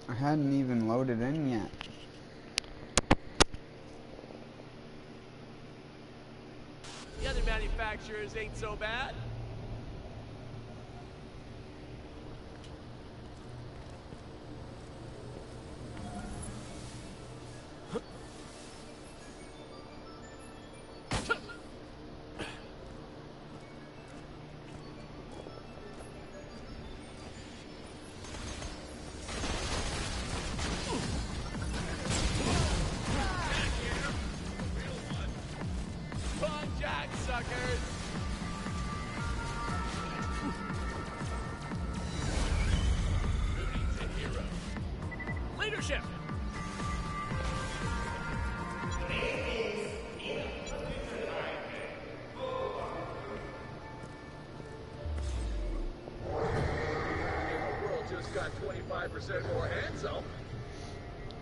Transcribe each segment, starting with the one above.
I hadn't even loaded in yet. The other manufacturers ain't so bad.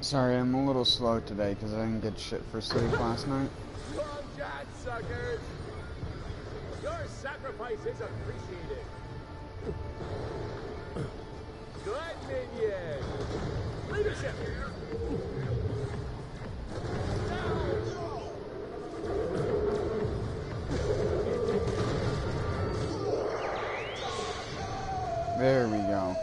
Sorry, I'm a little slow today because I didn't get shit for sleep last night. Long shot, suckers! Your sacrifice is appreciated. Good minion! Leadership! There we go.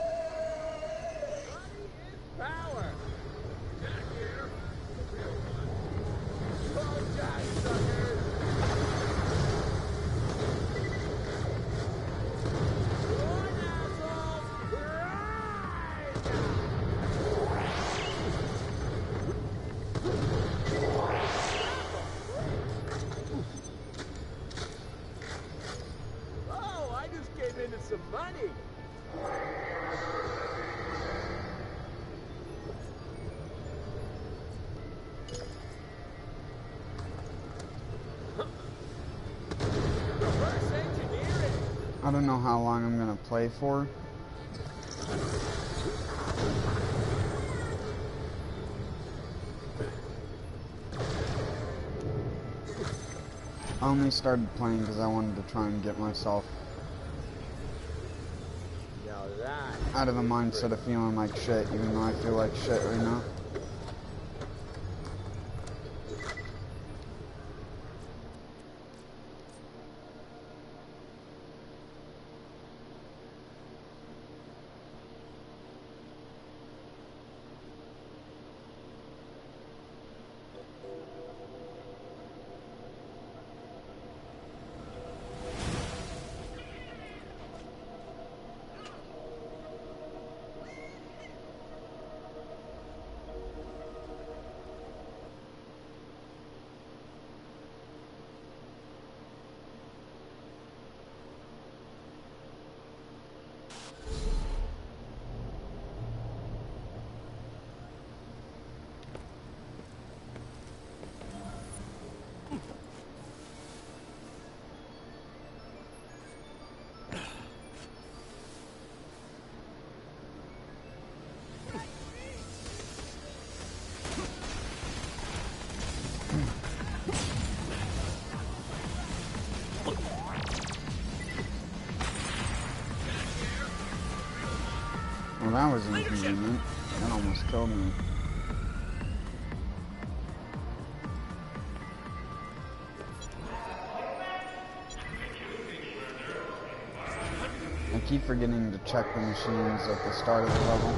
I don't know how long I'm gonna play for. I only started playing because I wanted to try and get myself out of the mindset of feeling like shit, even though I feel like shit right now. Well, that was inconvenient. That almost killed me. I keep forgetting to check the machines at the start of the level.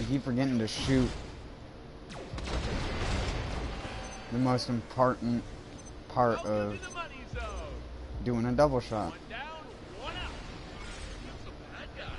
keep forgetting to shoot the most important part of doing a double shot. One down, one out. That's a bad guy.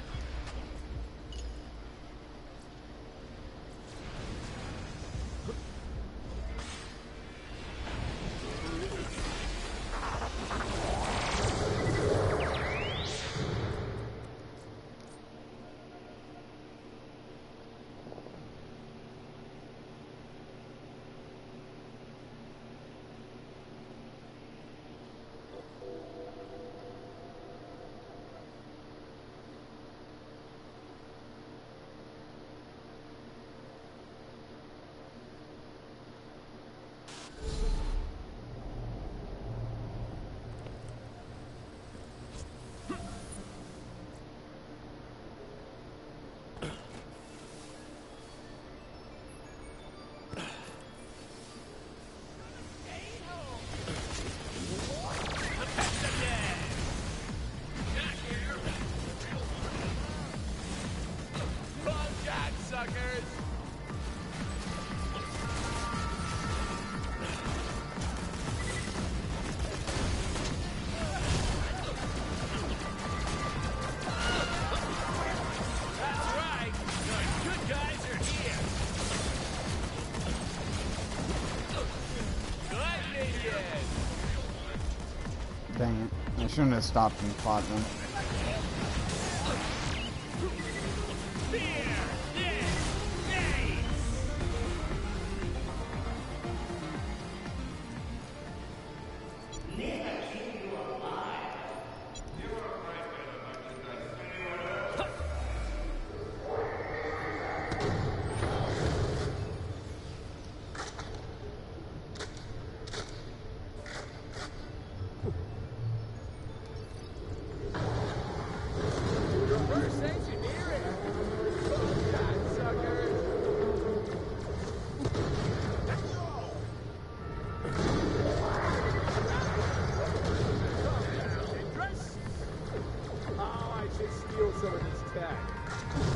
Dang it. I shouldn't have stopped and fought them.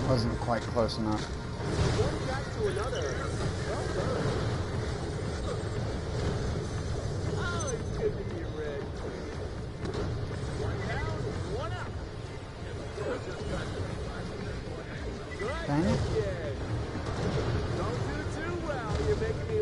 Wasn't quite close enough. One back to another. Well done. Oh, it's good to be red. One down, one out. Good. Dang it. Yeah. Don't do too well. You're making me.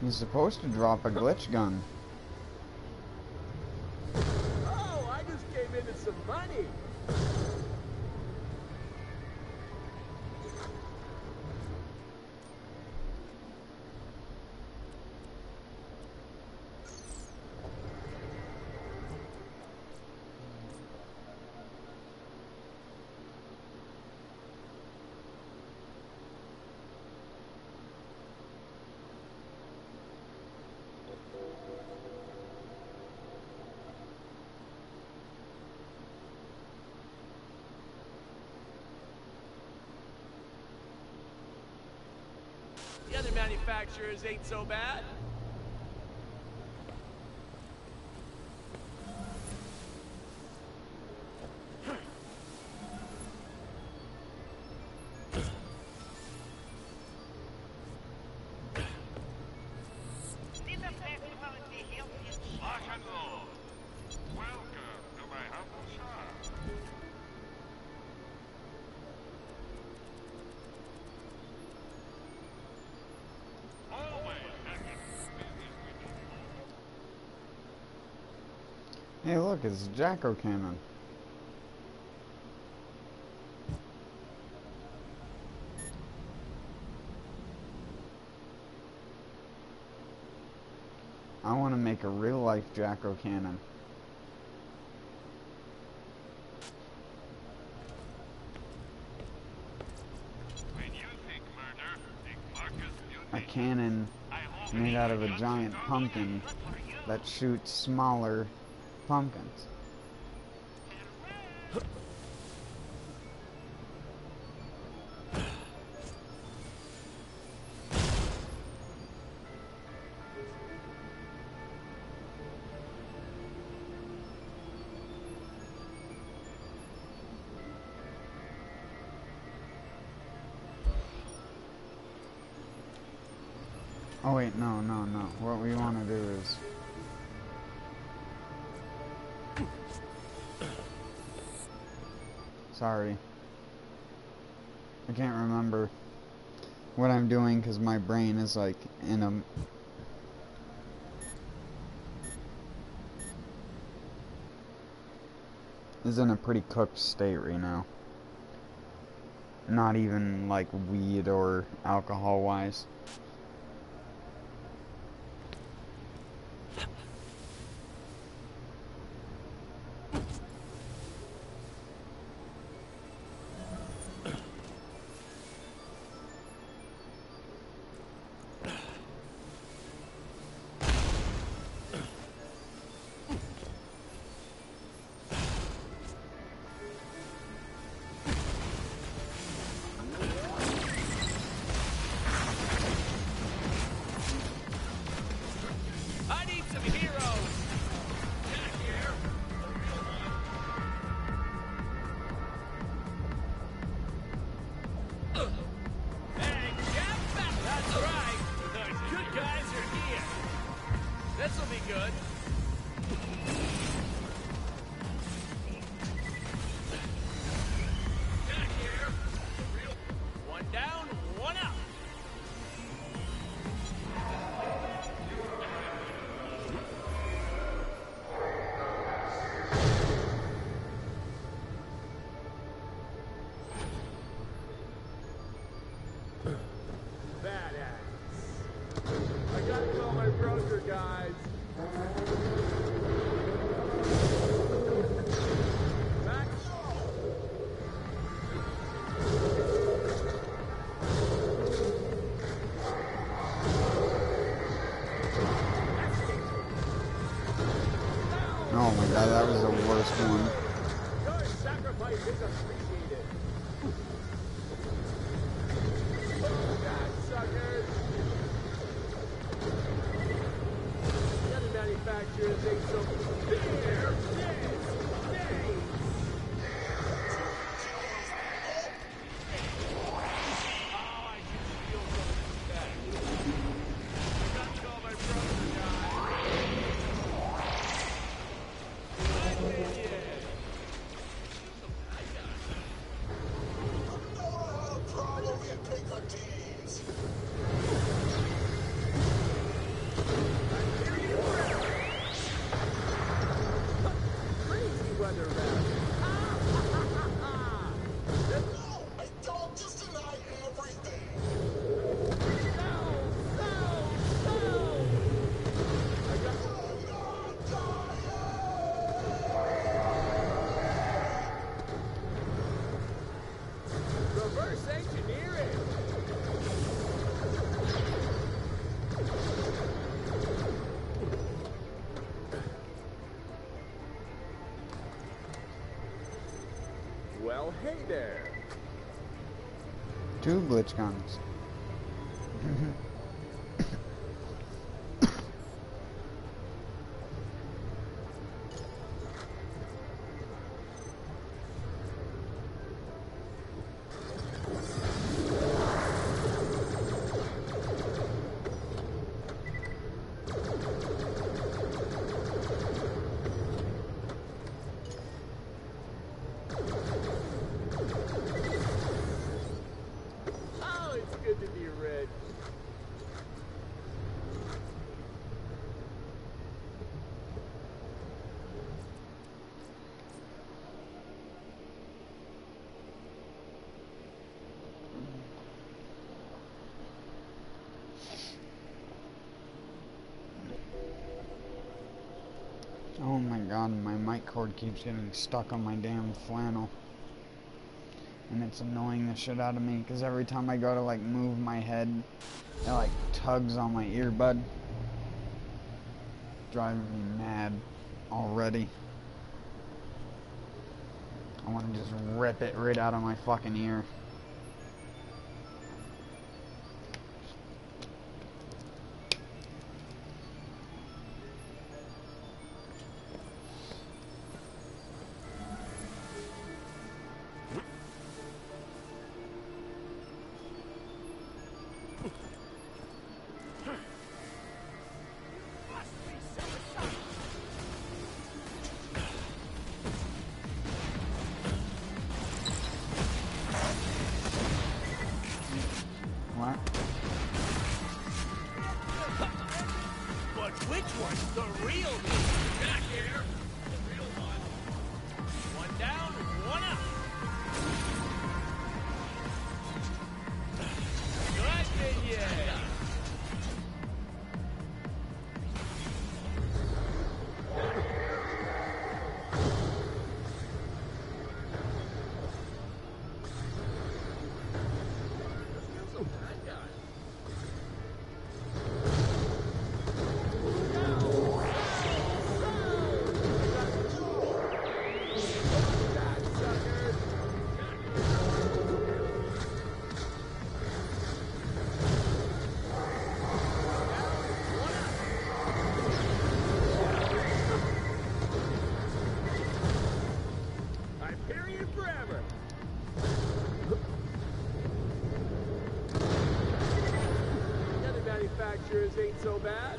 He's supposed to drop a glitch gun. Oh, I just came into some money. The other manufacturers ain't so bad. Hey look, it's Jacko Cannon. I want to make a real-life Jacko cannon. A cannon made out of a giant pumpkin that shoots smaller pumpkins. Oh wait, no. What we want to do is... Sorry. I can't remember what I'm doing because my brain is like in a... is in a pretty cooked state right now. Not even like weed or alcohol wise. Oh my god, that was the worst one. Your sacrifice is appreciated. Oh, God, suckers. The other manufacturers ain't so fair. Well, hey there. 2 glitch guns. Oh my god, my mic cord keeps getting stuck on my damn flannel. And it's annoying the shit out of me, because every time I go to like move my head, it like tugs on my earbud. Driving me mad already. I want to just rip it right out of my fucking ear. Ain't so bad.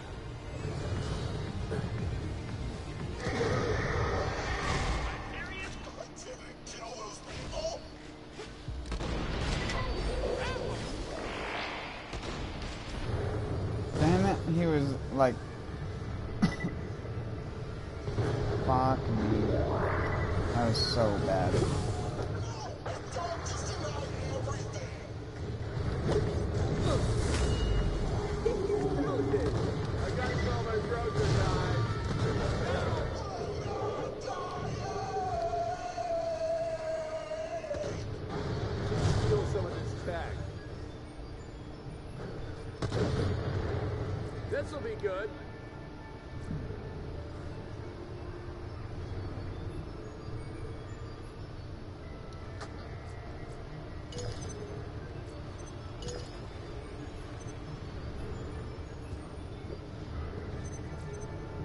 Damn it, he was like... Fuck me. That was so bad. This'll be good.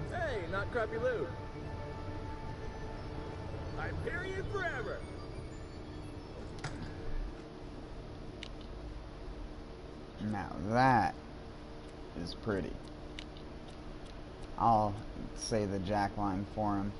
Hey, not crappy loot. Hyperion forever. Now that is pretty. I'll say the jack line for him.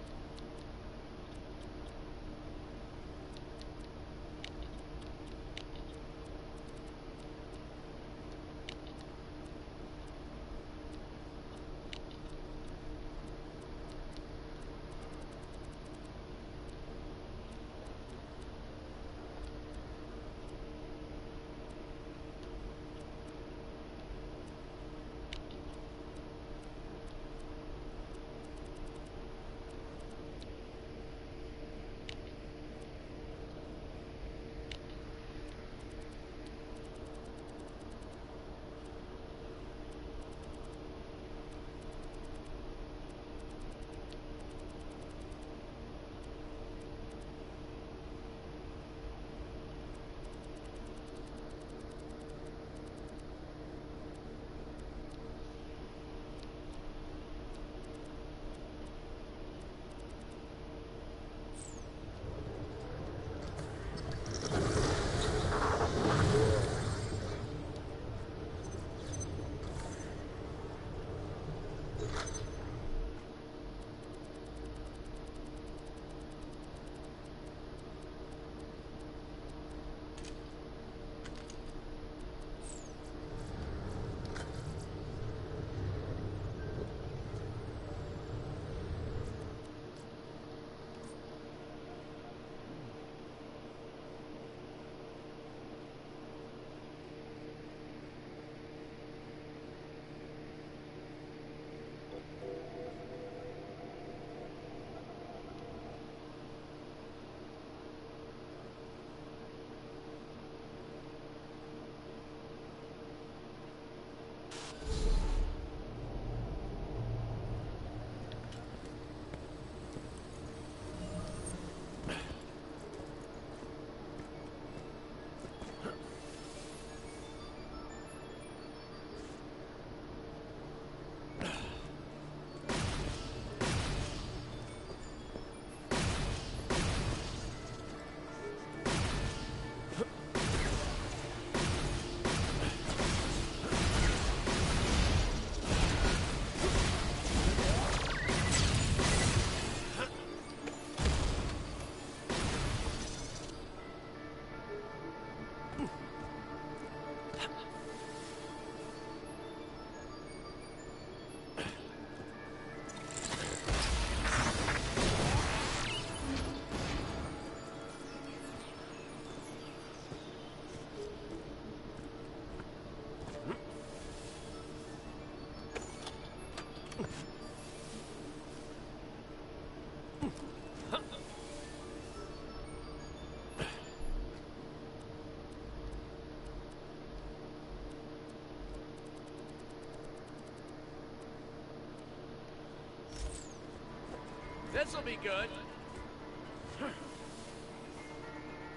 This'll be good.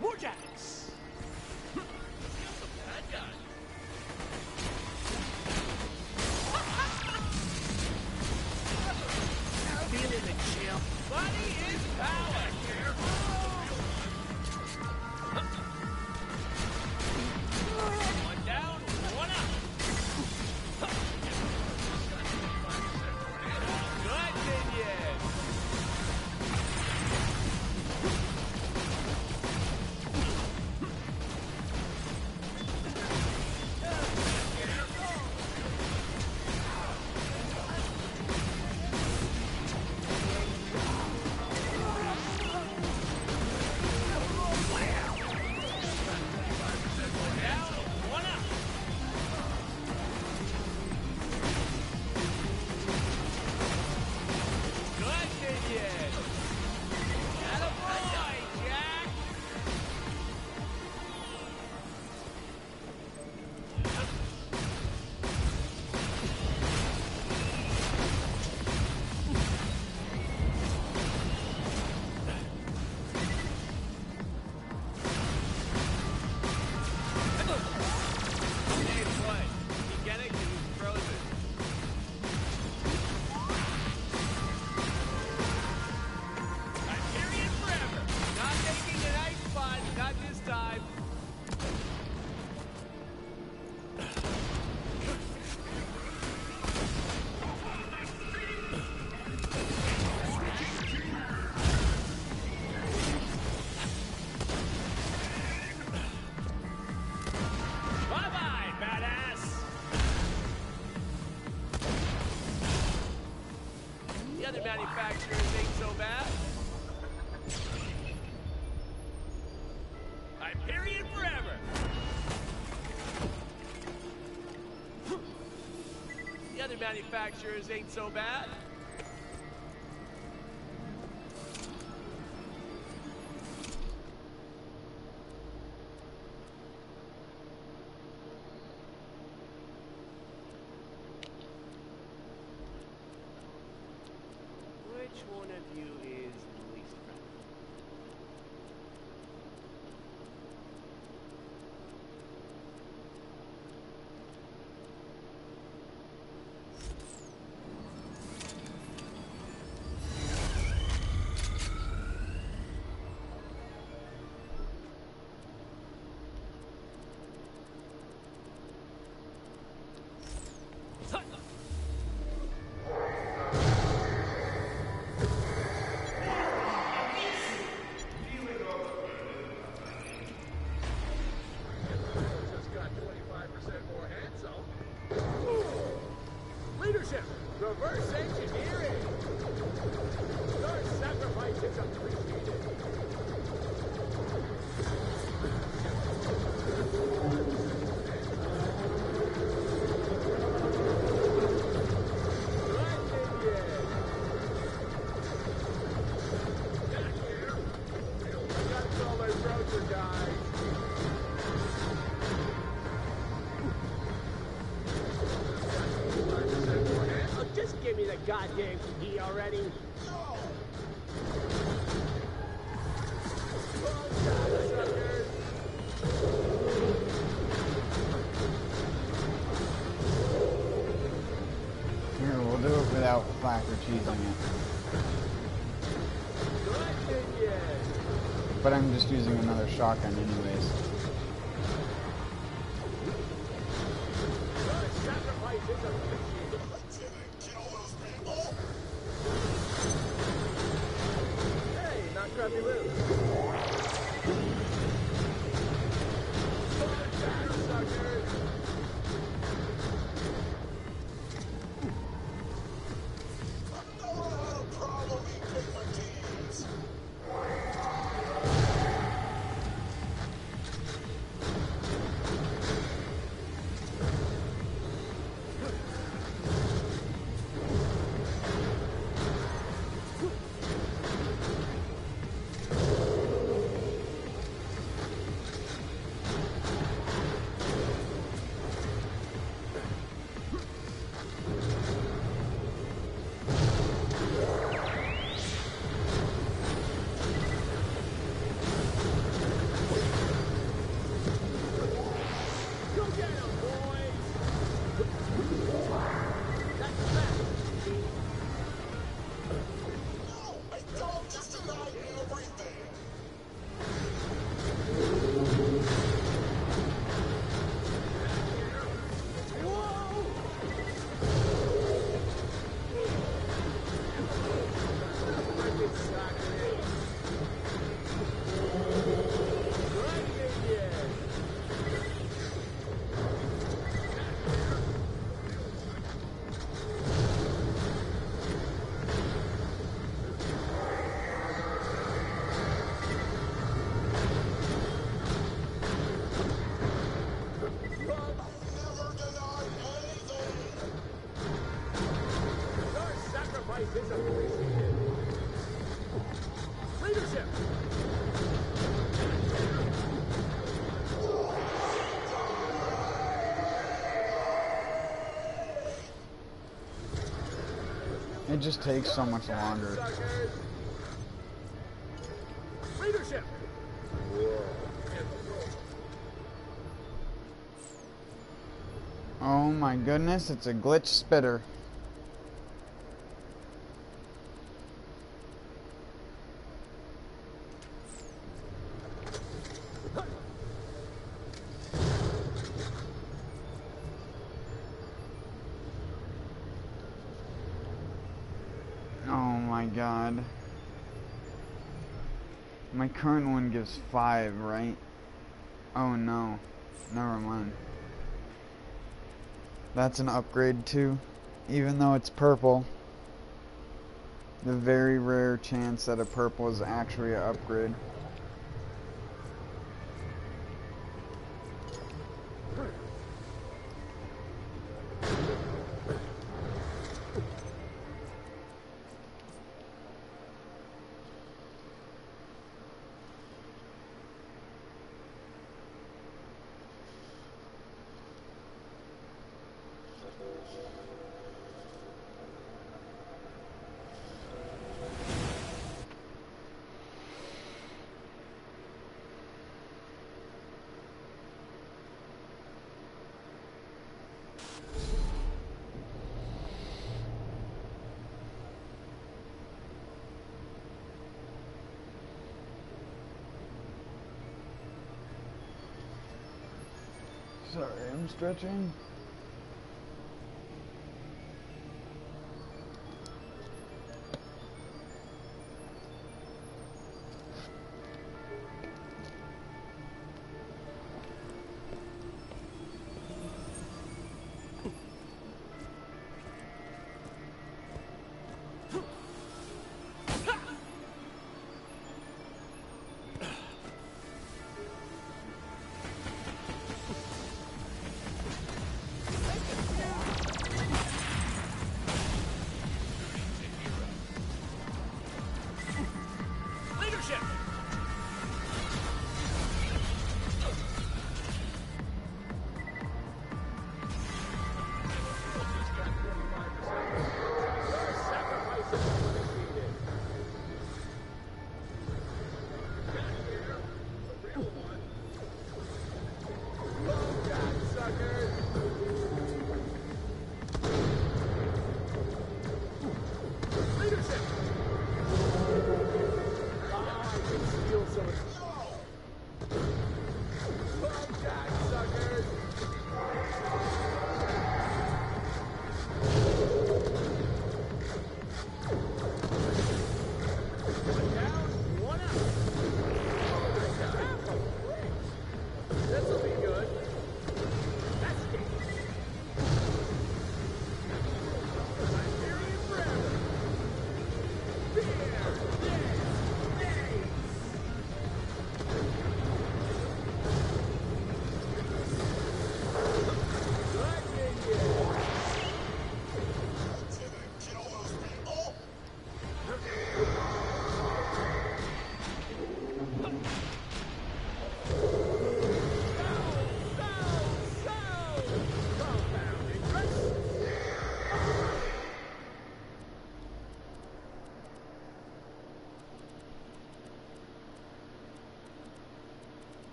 More jacks. Bad guy. Feeling the chill. Money is power. One down, one up. Good, Minion. Other manufacturers ain't so bad. Hyperion forever. The other manufacturers ain't so bad. Which one of you is least friendly? Reverse engineering! Your sacrifice is appreciated. Give me the goddamn key already. Here, we'll do it without flak or cheesing it. But I'm just using another shotgun anyways. Crappy loot. life is appreciated. Leadership! It just takes so much longer. Suckers. Leadership! Oh my goodness, it's a glitch spitter. Oh my god. My current one gives 5, right? Oh no. Never mind. That's an upgrade too. Even though it's purple. The very rare chance that a purple is actually an upgrade. Sorry, I'm stretching.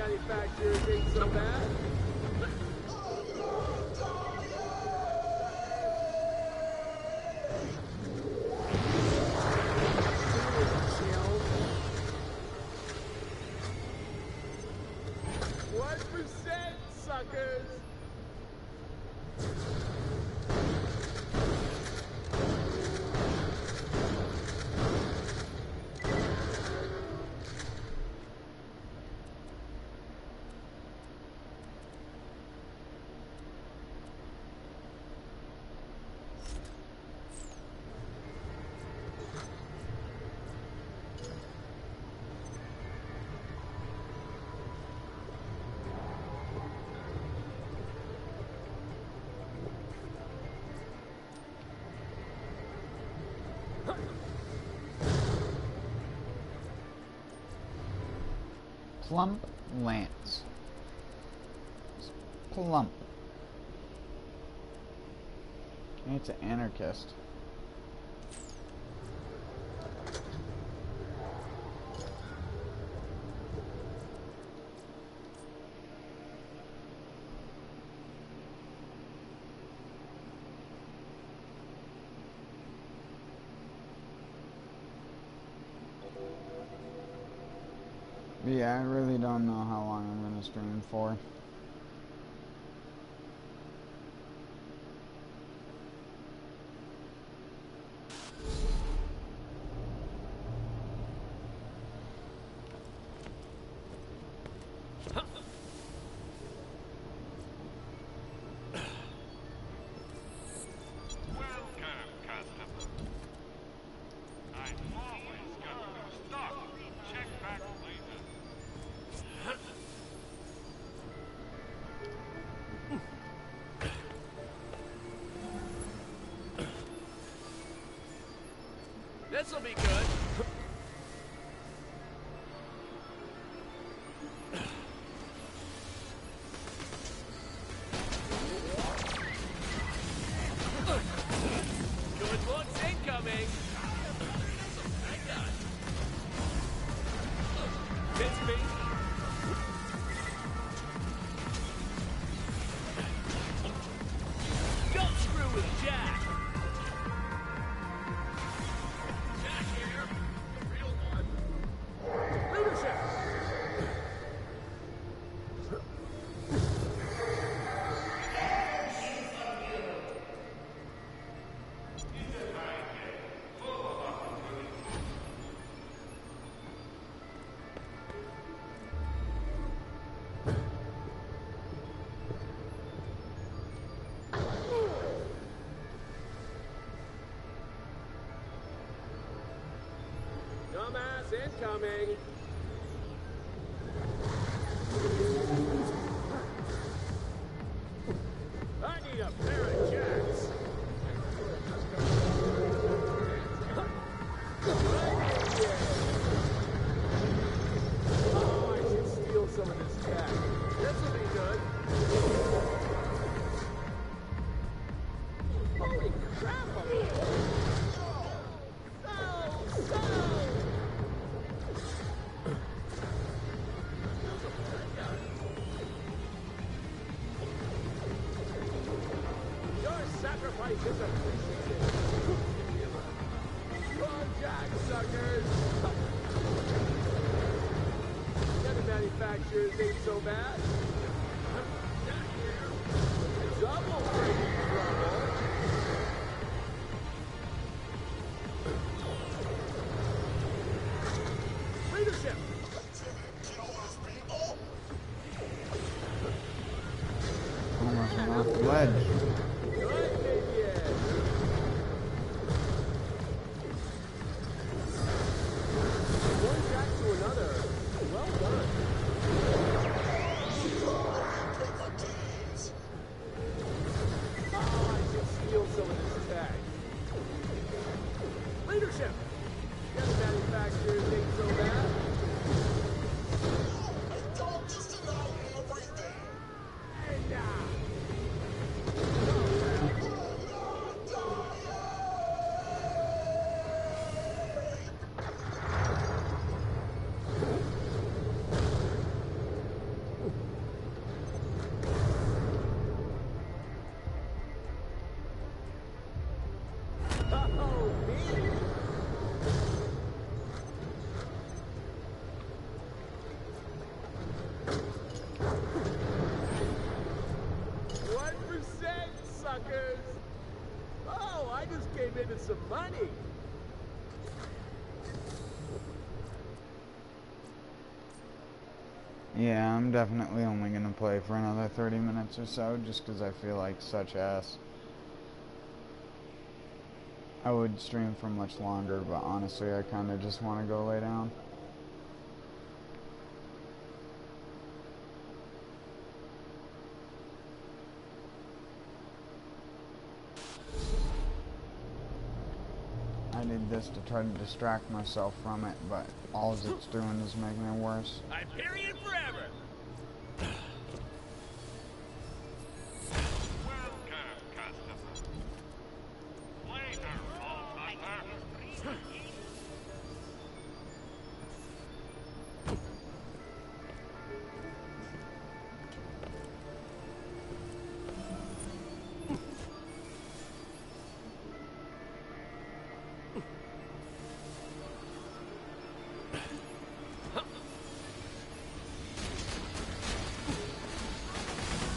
manufacturers ain't so bad. Suckers! Plump Lance. It's plump. It's an anarchist. Yeah, I really don't know how long I'm gonna stream for. This'll be good. Good looks incoming. Hits me. Don't screw with Jack. Dumbass incoming. I need a pair of jacks. Oh, I should steal some of this jack. This'll be good. Holy crap! Sacrifice is appreciated. Run, Jack, suckers! Other manufacturers ain't so bad. Double breaking trouble. Leadership! Almost went off the ledge. Leadership! The other manufacturers ain't so bad. I don't just allow everything. And into some money. Yeah, I'm definitely only gonna play for another 30 minutes or so, just because I feel like such ass. I would stream for much longer, but honestly, I kind of just want to go lay down. I need this to try to distract myself from it, but all it's doing is making it worse. Hyperion forever.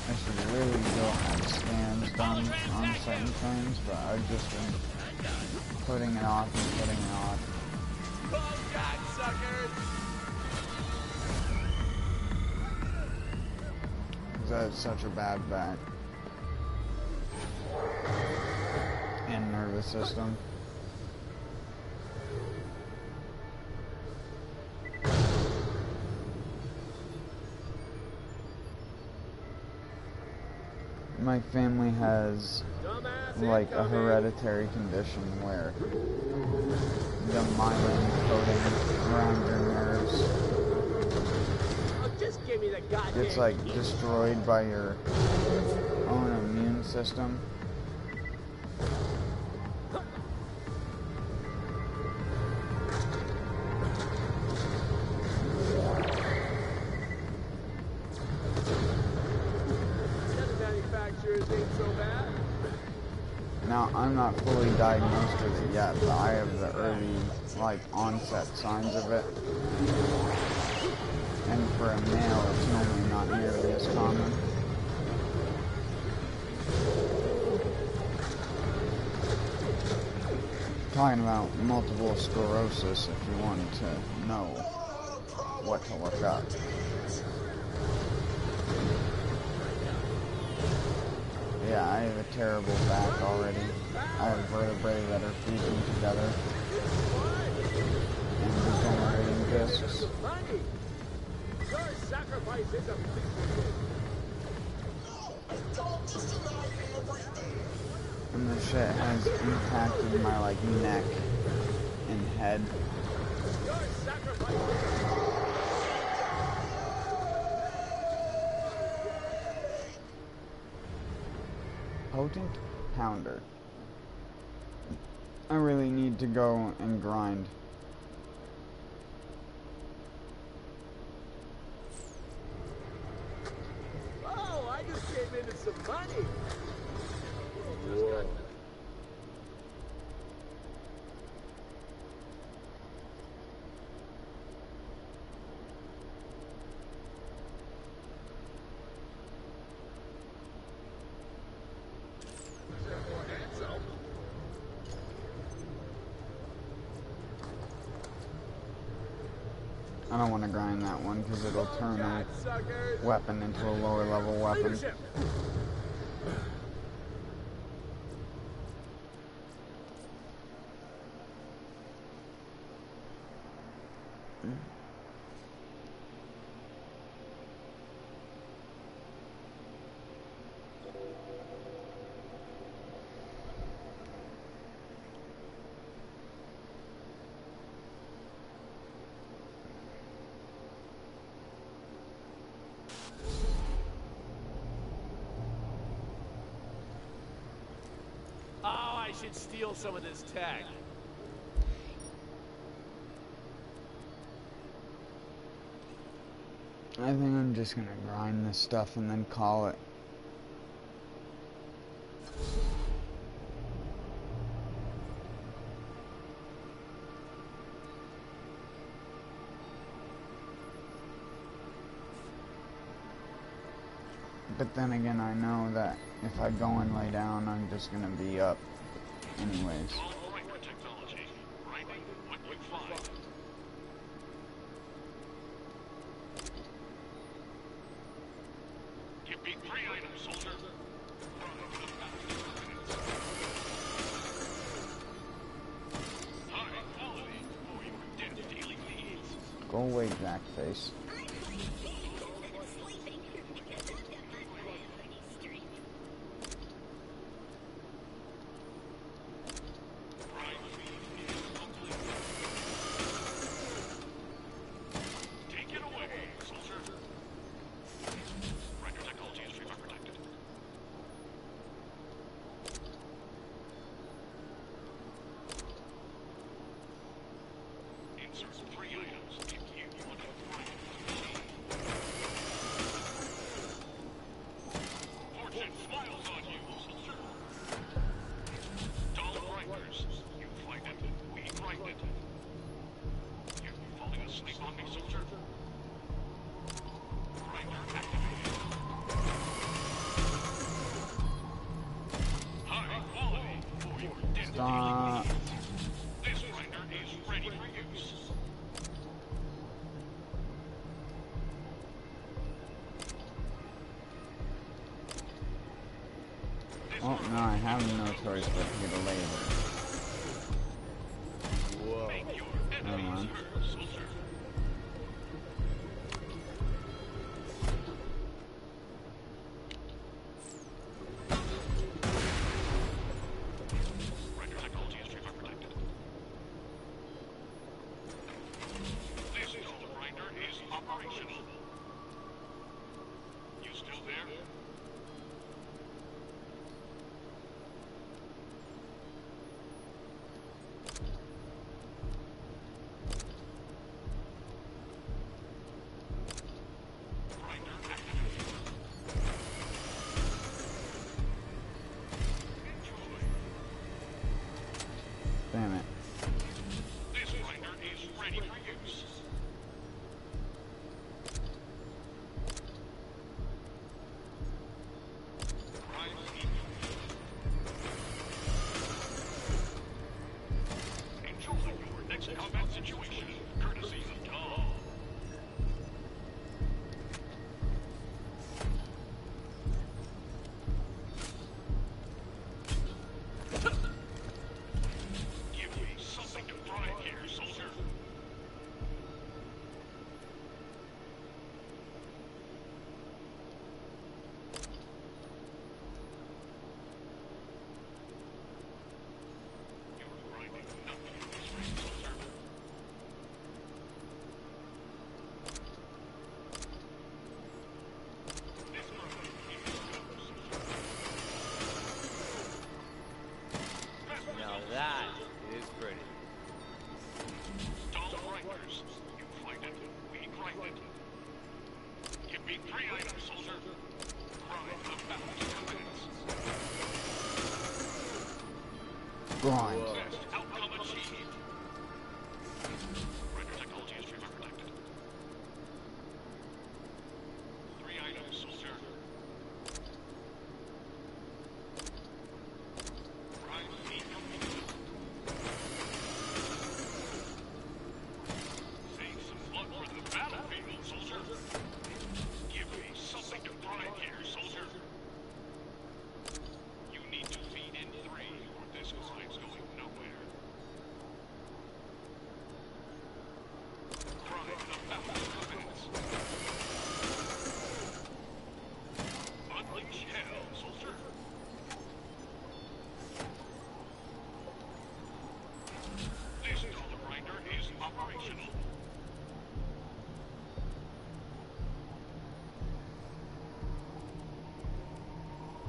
I should really go have scans done on certain things, but I've just been putting it off and putting it off. Oh, God, suckers. Because I have such a bad back and nervous system. My family has like a hereditary condition where the myelin coating around your nerves, Oh, just give me the goddamn it's like destroyed by your own immune system. Ain't so bad. Now, I'm not fully diagnosed with it yet, but I have the early, like, onset signs of it. And for a male, it's normally not nearly as common. Talking about multiple sclerosis, if you wanted to know what to look up. Yeah, I have a terrible back already. I have vertebrae that are fusing together and degenerating discs. Your sacrifice is appreciated. And this shit has impacted my, like, neck and head. Your sacrifice is Potent Pounder. I really need to go and grind. Oh, I just came into some money. I don't want to grind that one because it'll turn a weapon into a lower level weapon. Leadership. Oh, I should steal some of this tech. I think I'm just gonna grind this stuff and then call it. But then again, I know that if I go and lay down, I'm just gonna be up anyways. Go away, Jackface. Stop. This grinder is ready for use. Oh, no, I have no choice but to get a laser. Whoa. Make your enemies heard, soldier. Damn it. This grinder is ready for use. Enjoy your next combat situation, courtesy of Tom. Give me something to try here, soldier. You're grinding nothing in this race, soldier. This grind is go, soldier. Now that is pretty. Stall grinders. You find it, we grind it. Give me 3 items, soldier. Grind the battle's confidence. Grind. Best outcome achieved. Render technology is trigger protected. 3 items, soldier. Grind feed complete. Save some blood for the battlefield, soldier. Give me something to grind here, soldier. You need to feed in 3, or this grind's going nowhere. Grind the battle's confidence. Unleash hell, soldier. This color grinder is operational.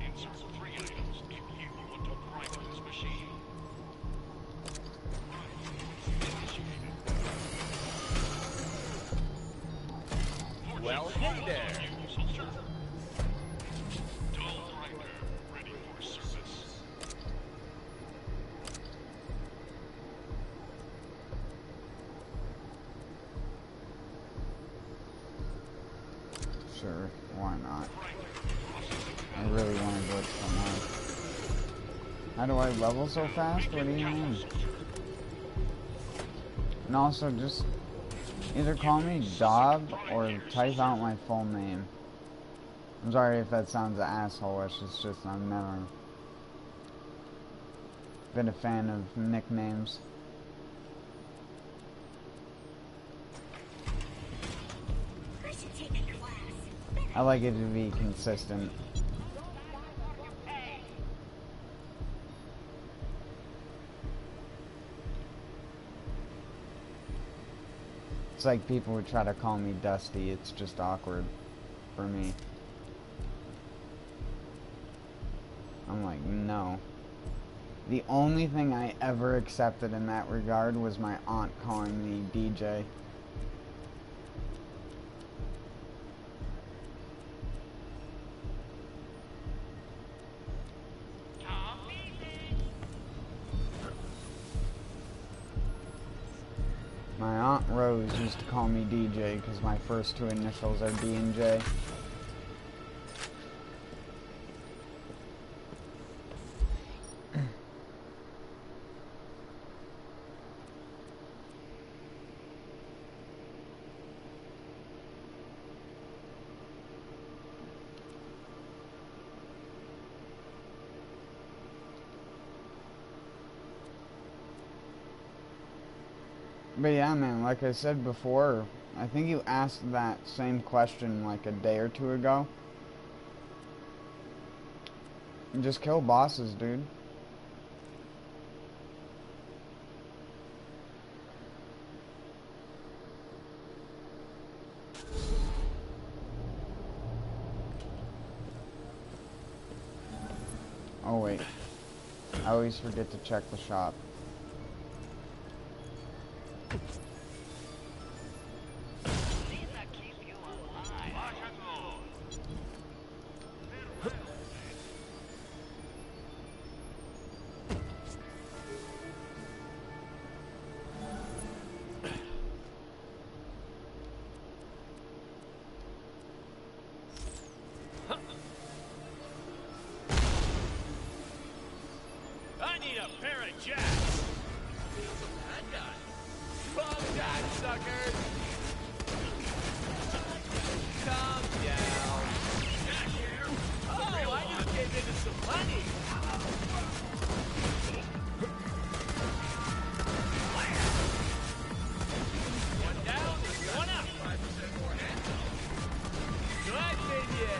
Insert 3 items if you want to grind this machine. Grind initiated. Well, Fortune hey smiles there. on you, soldier. Dull grinder, ready for service. Sure, why not? Grinder processing. I really want to glitch somehow. How do I level so fast? What do you mean? And also, just either call me Dog or type out my full name. I'm sorry if that sounds asshole-ish, it's just I've never been a fan of nicknames. I like it to be consistent. It's like people would try to call me Dusty, it's just awkward for me. I'm like, no. The only thing I ever accepted in that regard was my aunt calling me DJ. My Aunt Rose used to call me DJ because my first two initials are D and J. But yeah, man, like I said before, I think you asked that same question like a day or two ago. Just kill bosses, dude. Oh wait, I always forget to check the shop. I need a pair of jacks. Calm down, suckers. Calm down. Oh, I just gave into some money. One down, one up. Good minion.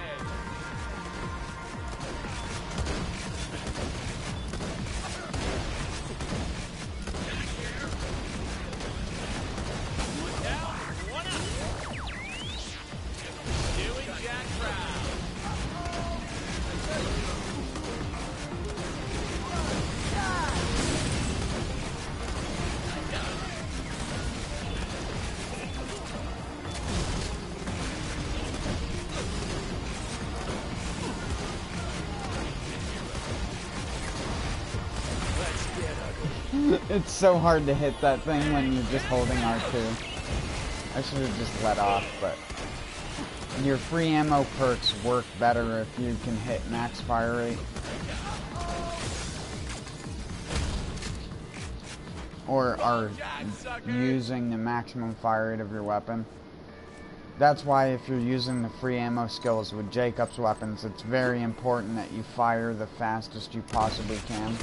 It's so hard to hit that thing when you're just holding R2. I should have just let off, but your free ammo perks work better if you can hit max fire rate. Or are using the maximum fire rate of your weapon. That's why if you're using the free ammo skills with Jacob's weapons, it's very important that you fire the fastest you possibly can.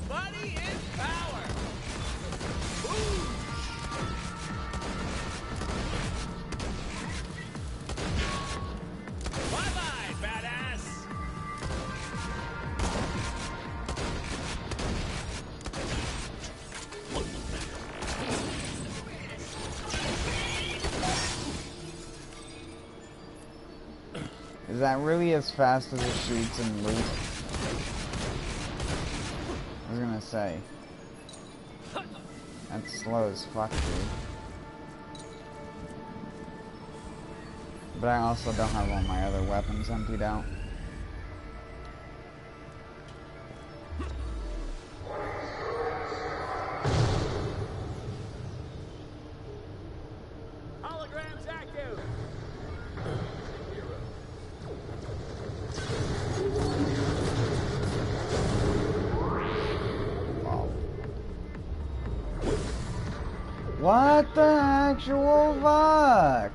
Money is power. Bye-bye, badass. Is that really as fast as it shoots and loot? I was gonna say. That's slow as fuck, dude. But I also don't have all my other weapons emptied out. Holograms active. Wow. What the actual fuck?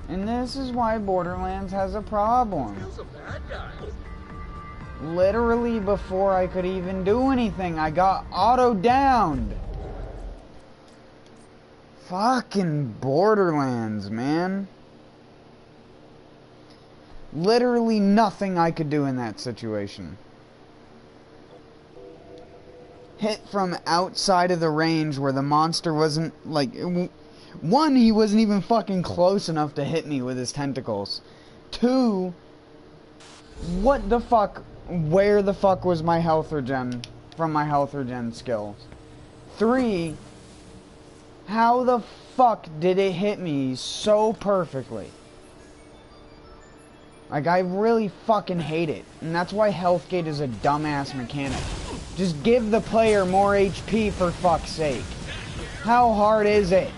And this is why Borderlands has a problem. Feels a bad guy. Literally before I could even do anything, I got auto-downed. Fucking Borderlands, man. Literally nothing I could do in that situation. Hit from outside of the range where the monster wasn't, like... One, he wasn't even fucking close enough to hit me with his tentacles. Two, what the fuck? Where the fuck was my health regen from my health regen skills? Three, how the fuck did it hit me so perfectly? Like, I really fucking hate it. And that's why Healthgate is a dumbass mechanic. Just give the player more HP for fuck's sake. How hard is it?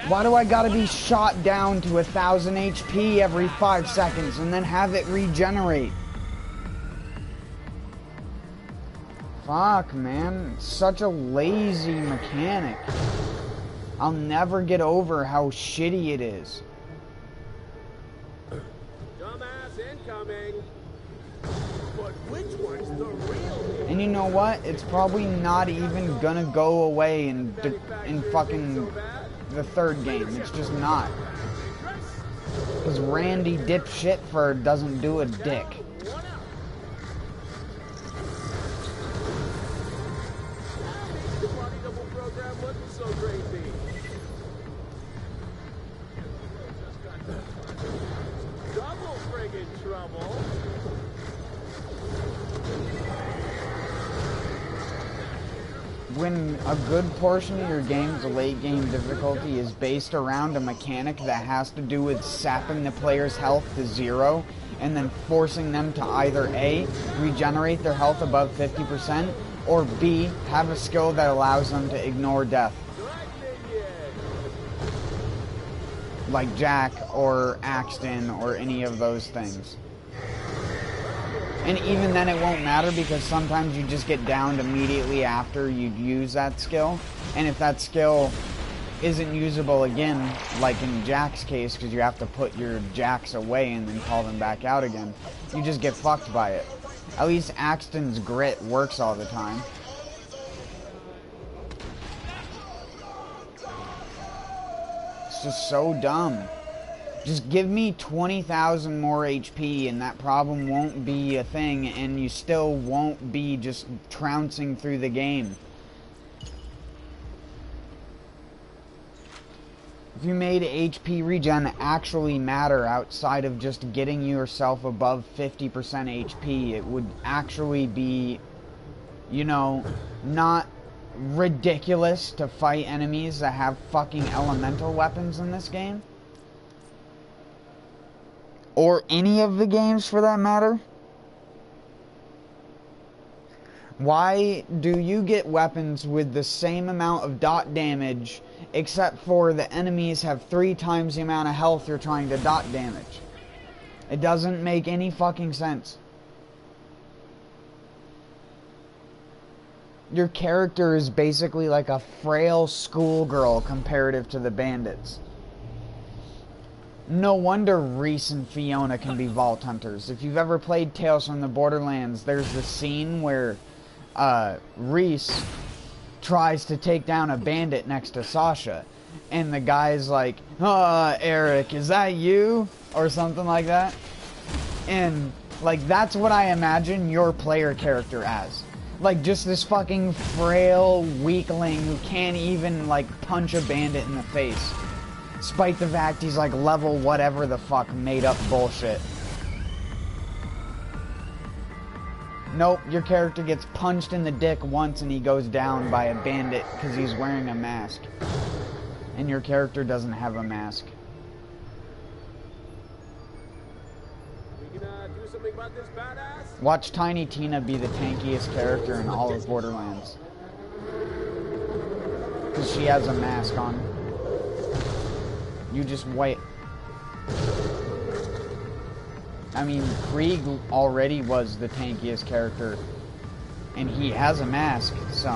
Why do I gotta be shot down to 1,000 HP every 5 seconds and then have it regenerate? Fuck, man. It's such a lazy mechanic. I'll never get over how shitty it is. Dumbass incoming. But which one's the real? And you know what? It's probably not even gonna go away in fucking the third game. It's just not. Because Randy Dipshitford doesn't do a dick. The body double program wasn't so crazy. Double friggin' trouble. When a good portion of your game's late game difficulty is based around a mechanic that has to do with sapping the player's health to 0 and then forcing them to either A, regenerate their health above 50%, or B, have a skill that allows them to ignore death. Like Jack or Axton or any of those things. And even then it won't matter because sometimes you just get downed immediately after you use that skill. And if that skill isn't usable again, like in Jack's case, because you have to put your Jacks away and then call them back out again, you just get fucked by it. At least Axton's grit works all the time. It's just so dumb. Just give me 20,000 more HP and that problem won't be a thing and you still won't be just trouncing through the game. If you made HP regen actually matter outside of just getting yourself above 50% HP, it would actually be, you know, not ridiculous to fight enemies that have fucking elemental weapons in this game. Or any of the games for that matter. Why do you get weapons with the same amount of dot damage except for the enemies have 3 times the amount of health you're trying to dot damage? It doesn't make any fucking sense. Your character is basically like a frail schoolgirl comparative to the bandits. No wonder Reese and Fiona can be Vault Hunters. If you've ever played Tales from the Borderlands, there's the scene where Reese tries to take down a bandit next to Sasha. And the guy's like, Eric, is that you? Or something like that. And, like, that's what I imagine your player character as. Like, just this fucking frail weakling who can't even, like, punch a bandit in the face. Despite the fact he's like level whatever the fuck made up bullshit. Nope, your character gets punched in the dick once and he goes down by a bandit because he's wearing a mask. And your character doesn't have a mask. We gonna do something about this badass? Watch Tiny Tina be the tankiest character in all of Borderlands. Because she has a mask on. You just wait. I mean, Krieg already was the tankiest character. And he has a mask, so.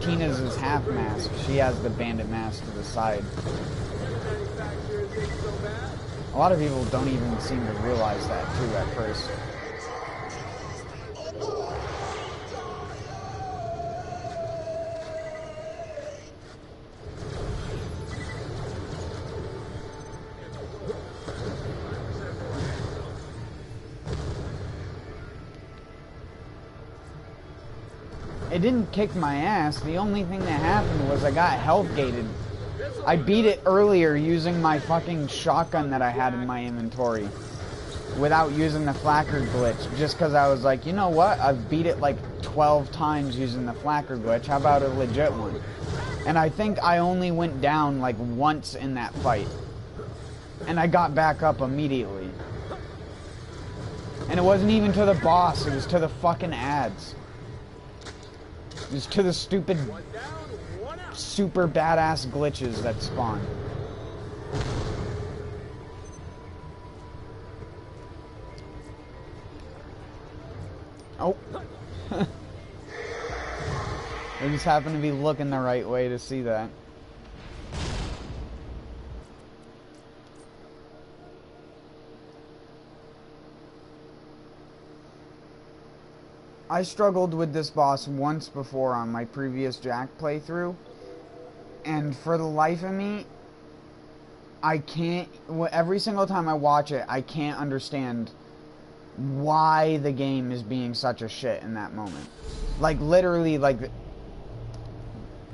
Tina's is half mask. She has the bandit mask to the side. Manufacturers ain't so bad. A lot of people don't even seem to realize that too at first. It didn't kick my ass. The only thing that happened was I got health gated. I beat it earlier using my fucking shotgun that I had in my inventory without using the flacker glitch, just because I was like, you know what? I've beat it like 12 times using the flacker glitch. How about a legit one? And I think I only went down like once in that fight. And I got back up immediately. And it wasn't even to the boss, it was to the fucking ads. It was to the stupid, super badass glitches that spawn. Oh. I just happen to be looking the right way to see that. I struggled with this boss once before on my previous Jack playthrough, and for the life of me, I can't, every single time I watch it, I can't understand why the game is being such a shit in that moment. Like, literally, like,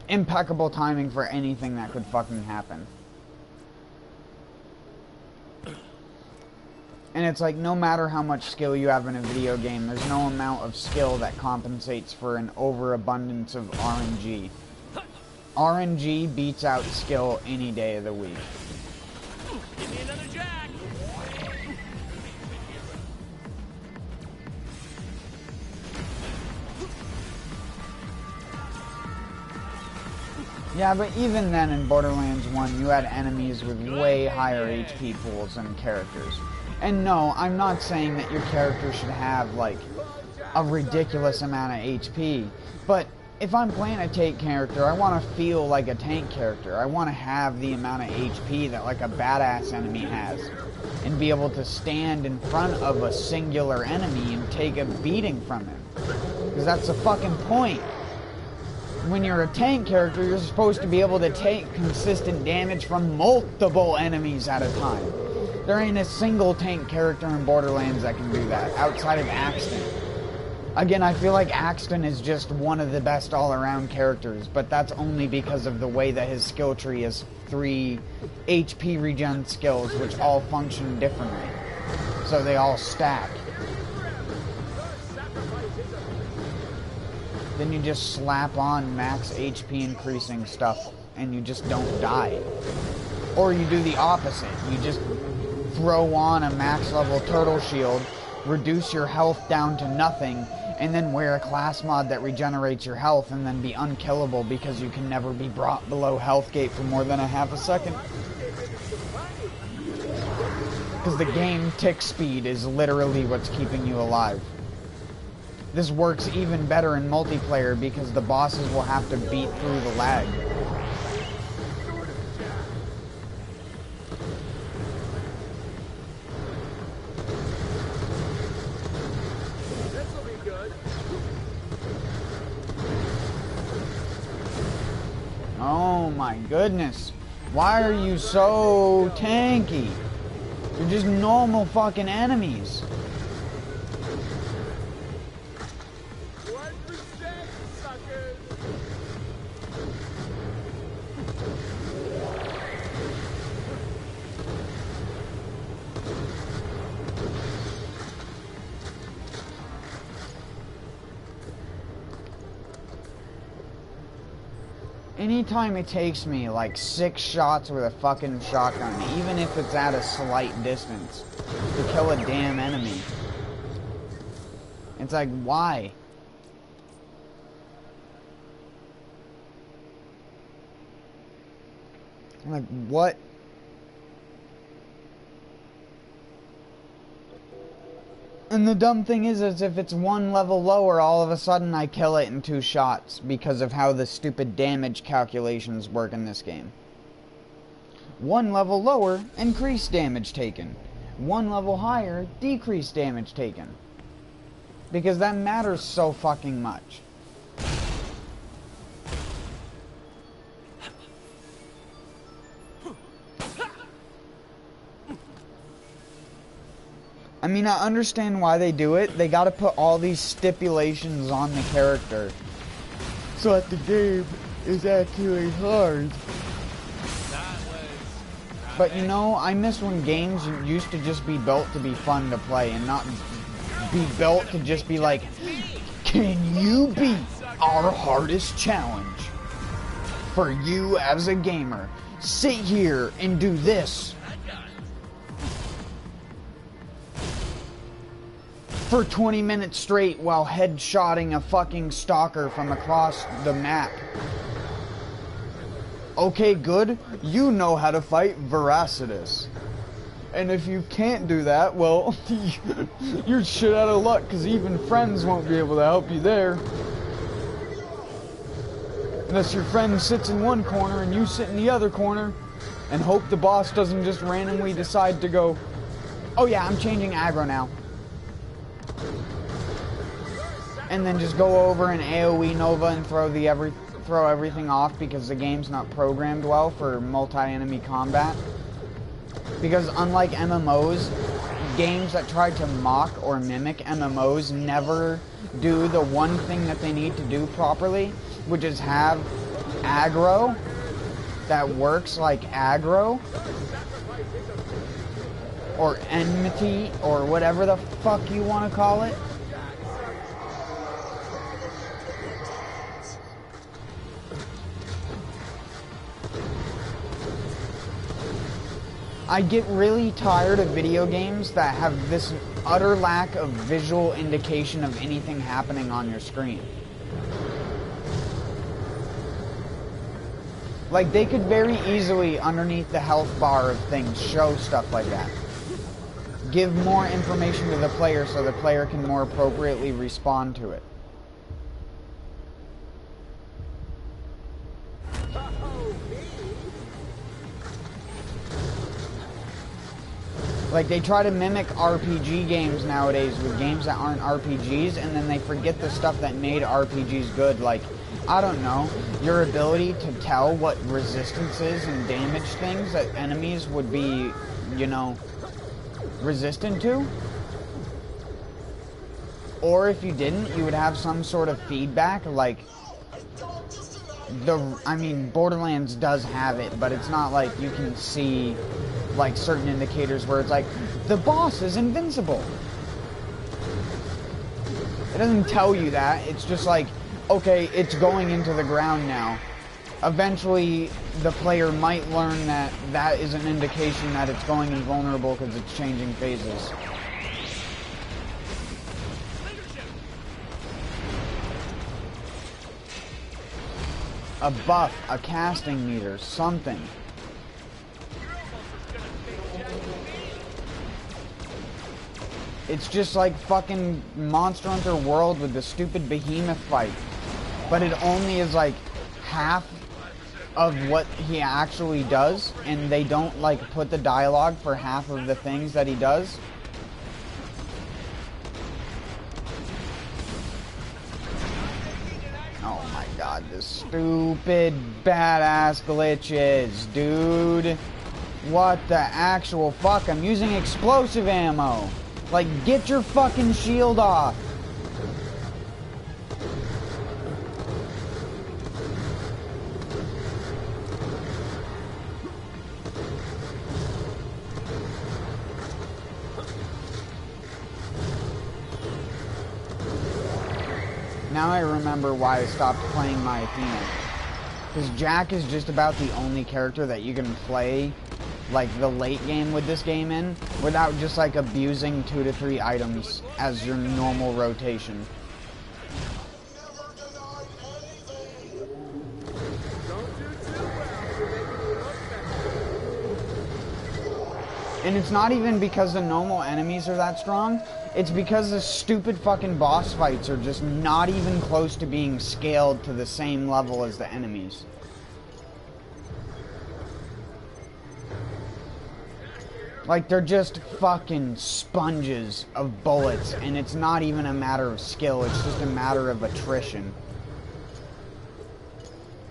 impeccable timing for anything that could fucking happen. And it's like, no matter how much skill you have in a video game, there's no amount of skill that compensates for an overabundance of RNG. RNG beats out skill any day of the week. Give me another Jack. Yeah, but even then in Borderlands 1, you had enemies with way higher HP pools than characters. And no, I'm not saying that your character should have, like, a ridiculous amount of HP. But if I'm playing a tank character, I want to feel like a tank character. I want to have the amount of HP that, like, a badass enemy has. And be able to stand in front of a singular enemy and take a beating from him. Because that's the fucking point. When you're a tank character, you're supposed to be able to take consistent damage from multiple enemies at a time. There ain't a single tank character in Borderlands that can do that, outside of Axton. Again, I feel like Axton is just one of the best all-around characters, but that's only because of the way that his skill tree is 3 HP regen skills, which all function differently. So they all stack. Then you just slap on max HP increasing stuff, and you just don't die. Or you do the opposite. You just throw on a max level turtle shield, reduce your health down to nothing, and then wear a class mod that regenerates your health and then be unkillable because you can never be brought below health gate for more than a half a second. Because the game tick speed is literally what's keeping you alive. This works even better in multiplayer because the bosses will have to beat through the lag. Oh my goodness. Why are you so tanky? You're just normal fucking enemies. 1%, suckers. Anytime it takes me like 6 shots with a fucking shotgun, even if it's at a slight distance, to kill a damn enemy, it's like, why? Like, what? And the dumb thing is if it's one level lower, all of a sudden I kill it in 2 shots because of how the stupid damage calculations work in this game. 1 level lower, increased damage taken. 1 level higher, decreased damage taken. Because that matters so fucking much. I mean, I understand why they do it. They gotta put all these stipulations on the character so that the game is actually hard. But you know, I miss when games used to just be built to be fun to play and not be built to just be like, can you beat our hardest challenge? For you as a gamer, sit here and do this for 20 minutes straight while headshotting a fucking stalker from across the map. Okay, good. You know how to fight Veracitus. And if you can't do that, well, you're shit out of luck, because even friends won't be able to help you there. Unless your friend sits in one corner and you sit in the other corner and hope the boss doesn't just randomly decide to go, oh yeah, I'm changing aggro now. And then just go over and AoE Nova and throw everything off because the game's not programmed well for multi-enemy combat. Because unlike MMOs, games that try to mock or mimic MMOs never do the one thing that they need to do properly, which is have aggro that works like aggro, or enmity, or whatever the fuck you want to call it. I get really tired of video games that have this utter lack of visual indication of anything happening on your screen. Like, they could very easily, underneath the health bar of things, show stuff like that. Give more information to the player so the player can more appropriately respond to it. Like, they try to mimic RPG games nowadays with games that aren't RPGs, and then they forget the stuff that made RPGs good. Like, I don't know, your ability to tell what resistances and damage things that enemies would be, you know, resistant to. Or if you didn't, you would have some sort of feedback, like, I mean, Borderlands does have it, but it's not like you can see, like, certain indicators where it's like, the boss is invincible. It doesn't tell you that. It's just like, okay, it's going into the ground now. Eventually, the player might learn that that is an indication that it's going invulnerable because it's changing phases. A buff, a casting meter, something. It's just like fucking Monster Hunter World with the stupid behemoth fight. But it only is like half of what he actually does, and they don't like put the dialogue for half of the things that he does. Oh my god, this stupid badass glitches, dude. What the actual fuck? I'm using explosive ammo. Like, get your fucking shield off. Now I remember why I stopped playing my Athena. Because Jack is just about the only character that you can play, like, the late game with this game in, without just, like, abusing 2 to 3 items as your normal rotation. And it's not even because the normal enemies are that strong. It's because the stupid fucking boss fights are just not even close to being scaled to the same level as the enemies. Like, they're just fucking sponges of bullets, and it's not even a matter of skill, it's just a matter of attrition.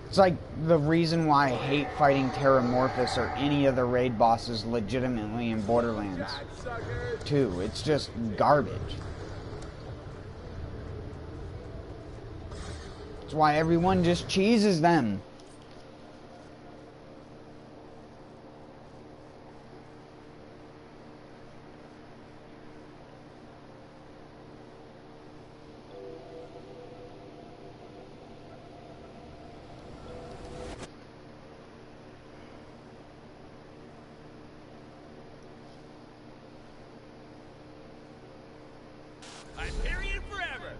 It's like the reason why I hate fighting Terramorphous or any of the raid bosses legitimately in Borderlands 2. It's just garbage. It's why everyone just cheeses them. Hyperion forever!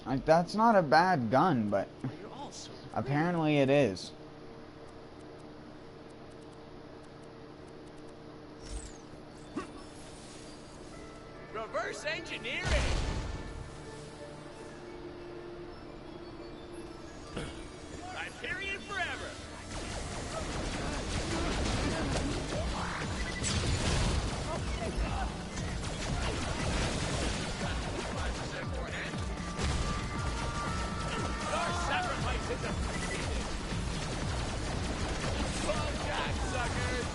Like, that's not a bad gun, but apparently it is. Reverse engineering! Hyperion forever! Our sacrifice is appreciated! Well done, suckers!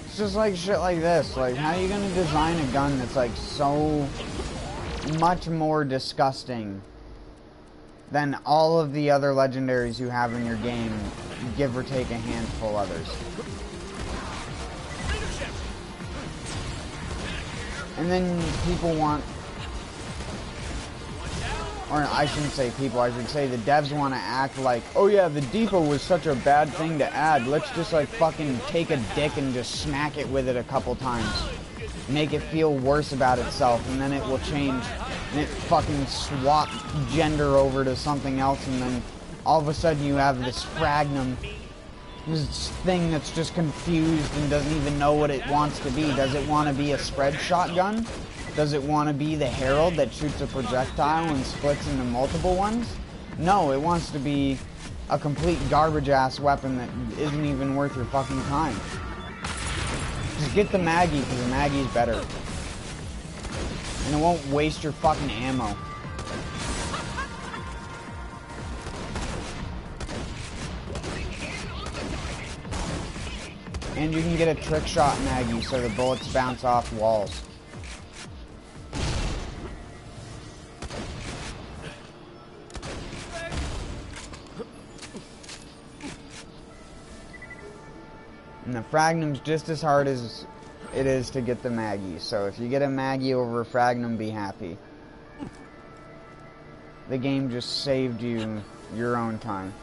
It's just like shit like this. Like, how are you gonna design a gun that's like so much more disgusting than all of the other legendaries you have in your game, give or take a handful others? And then people want, or I shouldn't say people, I should say the devs want to act like, oh yeah, the depot was such a bad thing to add, let's just like fucking take a dick and just smack it with it a couple times. Make it feel worse about itself, and then it will change, and it fucking swap gender over to something else, and then all of a sudden you have this Fragnum, this thing that's just confused and doesn't even know what it wants to be. Does it want to be a spread shotgun? Does it want to be the Herald that shoots a projectile and splits into multiple ones? No, it wants to be a complete garbage-ass weapon that isn't even worth your fucking time. Just get the Maggie, because the Maggie's better. And it won't waste your fucking ammo. And you can get a trick shot Maggie so the bullets bounce off walls. And the Fragnum's just as hard as it is to get the Maggie. So if you get a Maggie over a Fragnum, be happy. The game just saved you your own time.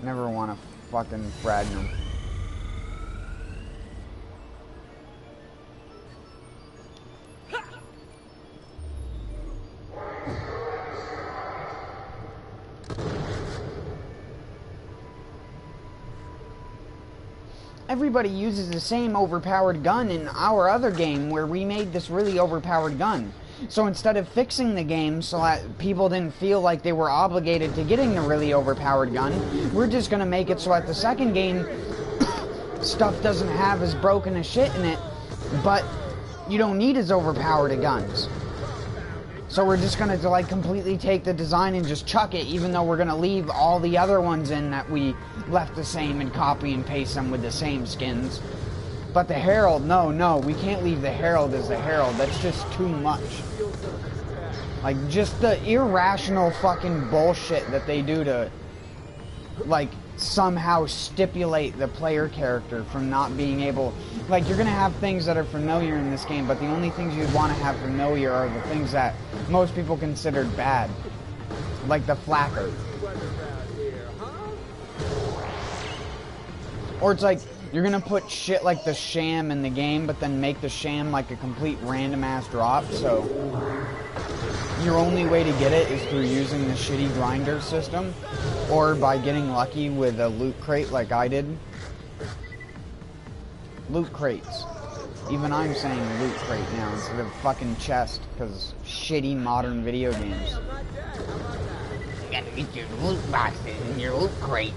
Never want a fucking Fragnum. Everybody uses the same overpowered gun in our other game where we made this really overpowered gun. So instead of fixing the game so that people didn't feel like they were obligated to getting the really overpowered gun, we're just going to make it so at the second game, stuff doesn't have as broken as shit in it, but you don't need as overpowered a guns. So we're just going to like completely take the design and just chuck it, even though we're going to leave all the other ones in that we left the same and copy and paste them with the same skins. But the Herald, no, we can't leave the Herald as the Herald. That's just too much. Like, just the irrational fucking bullshit that they do to, like, somehow stipulate the player character from not being able... Like, you're gonna have things that are familiar in this game, but the only things you'd want to have familiar are the things that most people considered bad. Like the flacker. Or it's like, you're gonna put shit like the sham in the game, but then make the sham like a complete random ass drop, so your only way to get it is through using the shitty grinder system, or by getting lucky with a loot crate like I did. Loot crates. Even I'm saying loot crate now instead of fucking chest, because shitty modern video games. You gotta get your loot boxes and your loot crates.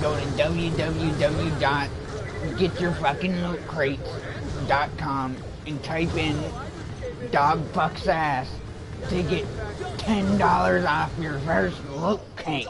Go to www.getyourfuckingloottcrates.com and type in dog fucks ass to get $10 off your first loot crate.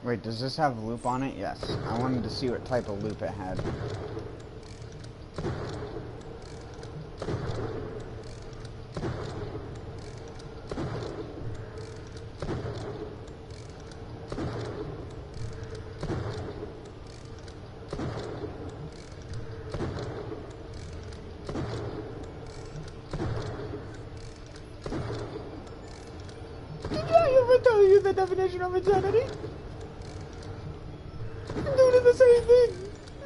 Wait, does this have loop on it? Yes. I wanted to see what type of loop it had. Did I ever tell you the definition of insanity? I'm doing the same thing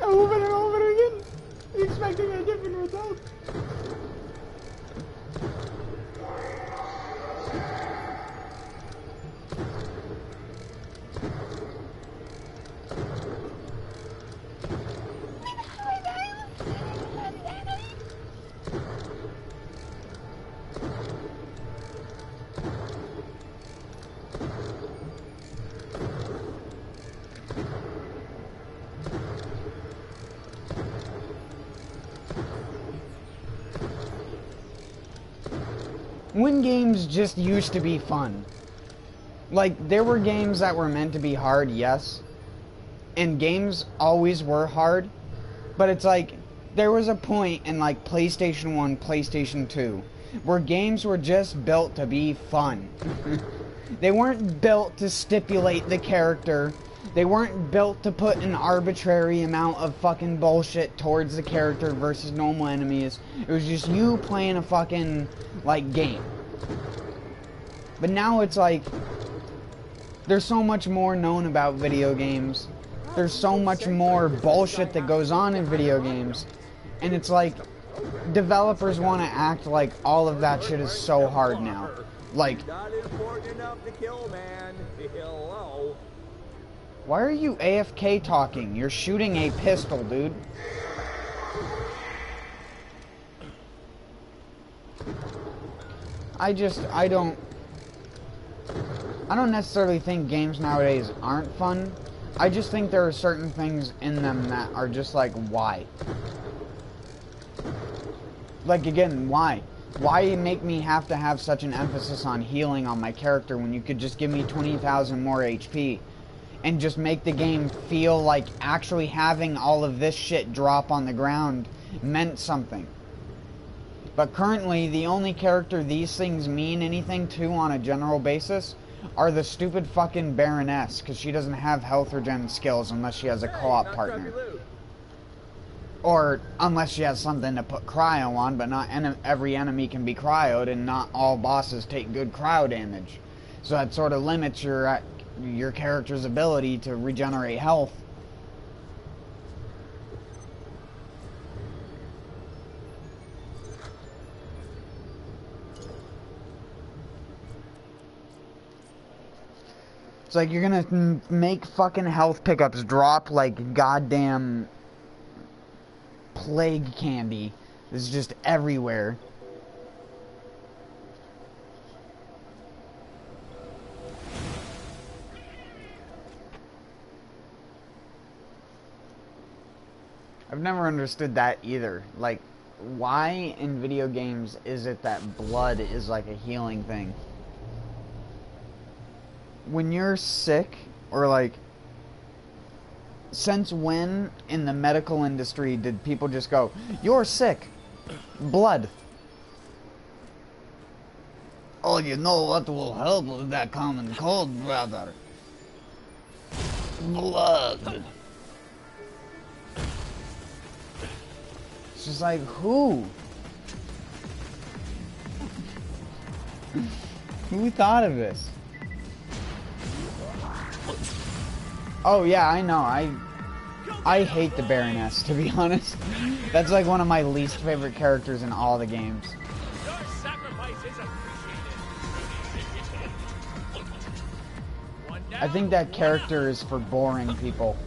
over and over again, expecting a different result. When games just used to be fun. Like, there were games that were meant to be hard, yes. And games always were hard. But it's like, there was a point in like PlayStation 1, PlayStation 2, where games were just built to be fun. They weren't built to stipulate the character. They weren't built to put an arbitrary amount of fucking bullshit towards the character versus normal enemies. It was just you playing a fucking, like, game. But now it's like, there's so much more known about video games. There's so much more bullshit that goes on in video games. And it's like, developers want to act like all of that shit is so hard now. Like, Not important enough to kill, man. Hello. why are you AFK talking? You're shooting a pistol, dude. I don't necessarily think games nowadays aren't fun. I just think there are certain things in them that are just like, why? Like, again, why? Why make me have to have such an emphasis on healing on my character when you could just give me 20,000 more HP? And just make the game feel like actually having all of this shit drop on the ground meant something. But currently, the only character these things mean anything to on a general basis are the stupid fucking Baroness, because she doesn't have health regen skills unless she has a co-op partner. Or unless she has something to put cryo on, but not every enemy can be cryoed, and not all bosses take good cryo damage. So that sort of limits your character's ability to regenerate health. It's like you're gonna make fucking health pickups drop like goddamn plague candy. It's just everywhere. I've never understood that either. Like, why in video games is it that blood is like a healing thing? When you're sick, or like, since when in the medical industry did people just go, "You're sick, blood"? Oh, you know what will help with that common cold, brother? Blood. It's just like, who? Who thought of this? Oh yeah, I know. I hate the Baroness, to be honest. That's like one of my least favorite characters in all the games. Your sacrifice is appreciated. I think that character is for boring people.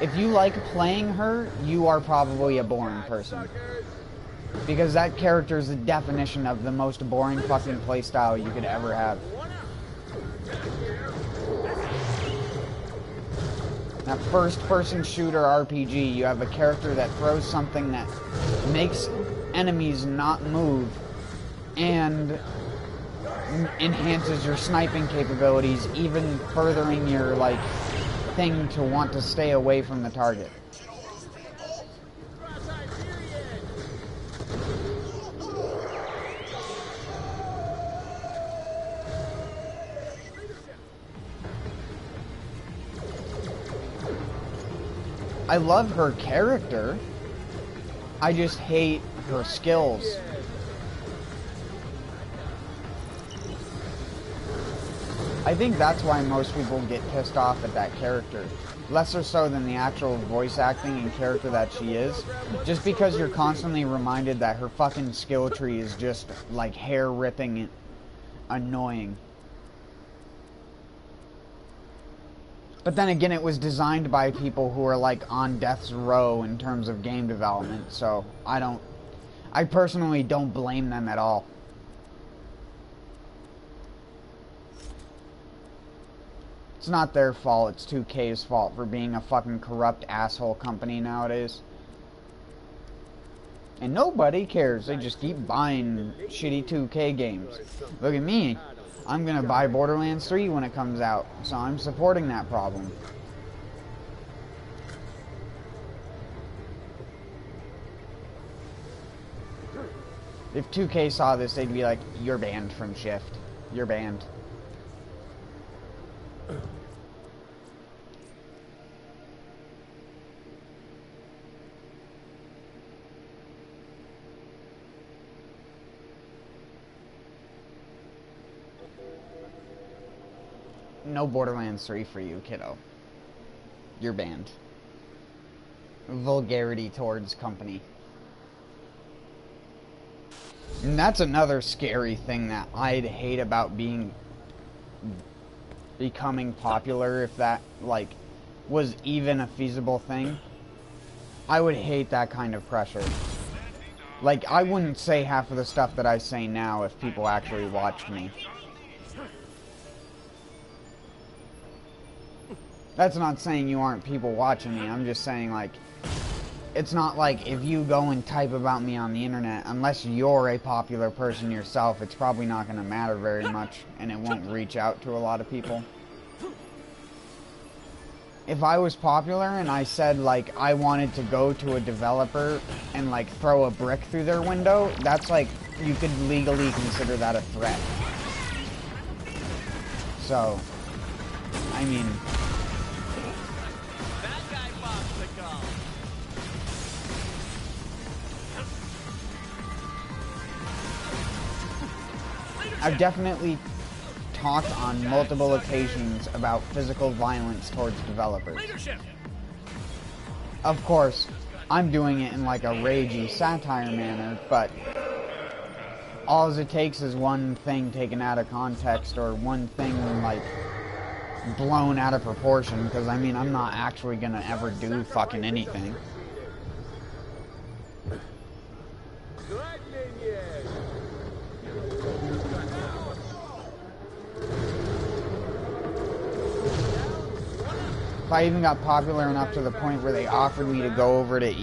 If you like playing her, you are probably a boring person. Because that character is the definition of the most boring fucking playstyle you could ever have. That first-person shooter RPG, you have a character that throws something that makes enemies not move and enhances your sniping capabilities, even furthering your, like, thing to want to stay away from the target. I love her character. I just hate her skills. I think that's why most people get pissed off at that character. Lesser so than the actual voice acting and character that she is. Just because you're constantly reminded that her fucking skill tree is just like hair-ripping annoying. But then again, it was designed by people who are like on death's row in terms of game development, so I personally don't blame them at all. It's not their fault, it's 2K's fault for being a fucking corrupt asshole company nowadays. And nobody cares, they just keep buying shitty 2K games. Look at me. I'm gonna buy Borderlands 3 when it comes out, so I'm supporting that problem. If 2K saw this, they'd be like, "You're banned from Shift. You're banned." No Borderlands 3 for you, kiddo. You're banned. Vulgarity towards company. And that's another scary thing that I'd hate about becoming popular, if that, like, was even a feasible thing. I would hate that kind of pressure. Like, I wouldn't say half of the stuff that I say now if people actually watched me. That's not saying you aren't people watching me. I'm just saying, like, it's not like if you go and type about me on the internet, unless you're a popular person yourself, it's probably not going to matter very much, and it won't reach out to a lot of people. If I was popular and I said, like, I wanted to go to a developer and, like, throw a brick through their window, that's like, you could legally consider that a threat. So, I mean... I've definitely talked on multiple occasions about physical violence towards developers. Of course, I'm doing it in like a ragey satire manner, but all it takes is one thing taken out of context or one thing, like, blown out of proportion, because, I mean, I'm not actually gonna ever do fucking anything. If I even got popular enough to the point where they offered me to go over to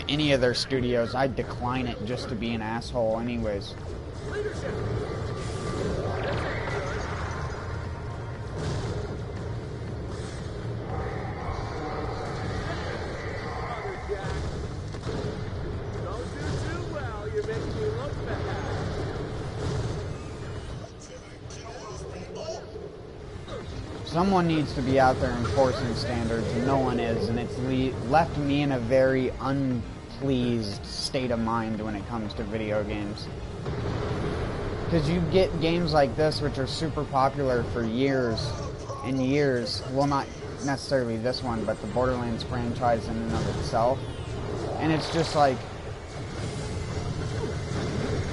any of their studios, I'd decline it just to be an asshole anyways. Someone needs to be out there enforcing standards, and no one is, and it's left me in a very unpleased state of mind when it comes to video games. Because you get games like this, which are super popular for years and years, well, not necessarily this one, but the Borderlands franchise in and of itself, and it's just like,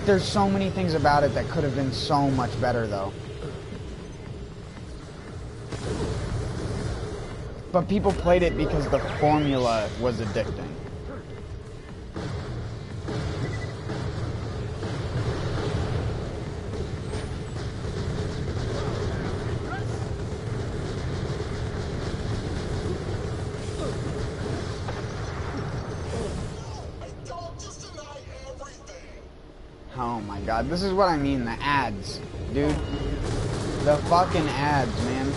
there's so many things about it that could have been so much better, though. But people played it because the formula was addicting. Oh my god, this is what I mean, the ads, dude. The fucking ads, man.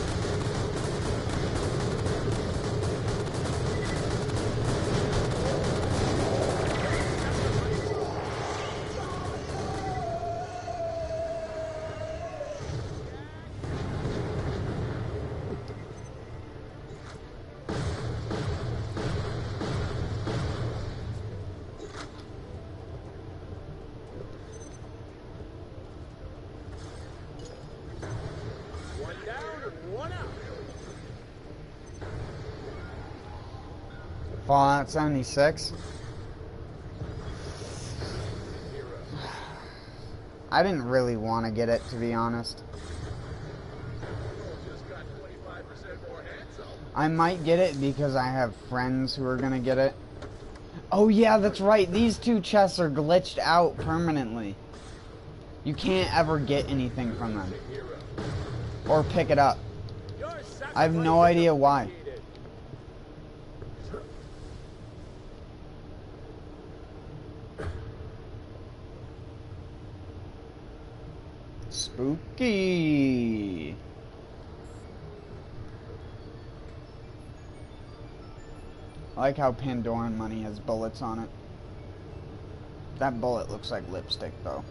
Fallout 76. I didn't really want to get it, to be honest. I might get it because I have friends who are going to get it. Oh yeah, that's right. These two chests are glitched out permanently. You can't ever get anything from them. Or pick it up. I have no idea why. Spooky. I like how Pandoran money has bullets on it. That bullet looks like lipstick, though.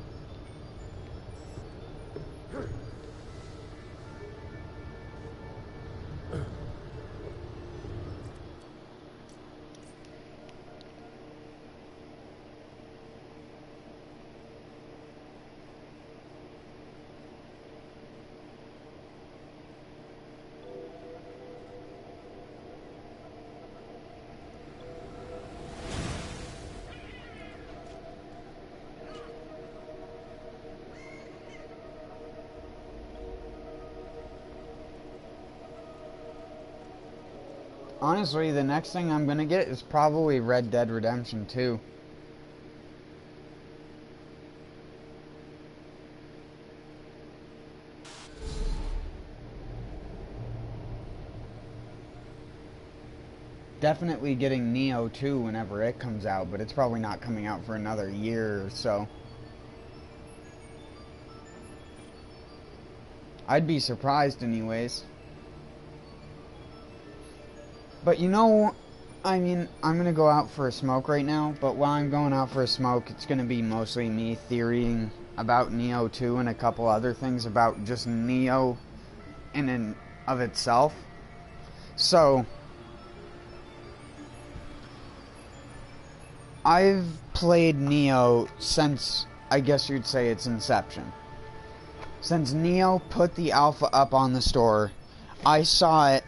Honestly, the next thing I'm gonna get is probably Red Dead Redemption 2. Definitely getting Neo 2 whenever it comes out, but it's probably not coming out for another year or so. I'd be surprised anyways. But you know, I mean, I'm going to go out for a smoke right now, but while I'm going out for a smoke, it's going to be mostly me theorying about Neo 2 and a couple other things about just Neo in and of itself. So, I've played Neo since, I guess you'd say, its inception. Since Neo put the alpha up on the store, I saw it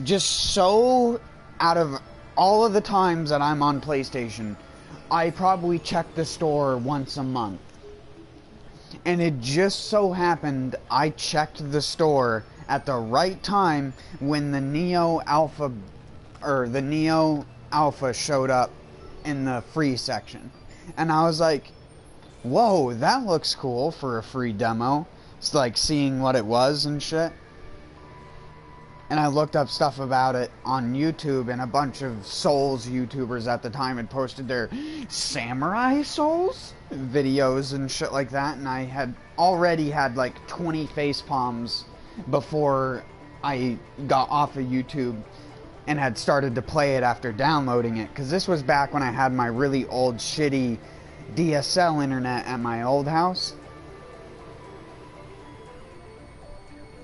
just so, out of all of the times that I'm on PlayStation, I probably check the store once a month. And it just so happened I checked the store at the right time when the Neo Alpha showed up in the free section. And I was like, whoa, that looks cool for a free demo. It's like seeing what it was and shit. And I looked up stuff about it on YouTube, and a bunch of Souls YouTubers at the time had posted their Samurai Souls videos and shit like that, and I had already had like 20 face palms before I got off of YouTube and had started to play it after downloading it, because this was back when I had my really old shitty DSL internet at my old house.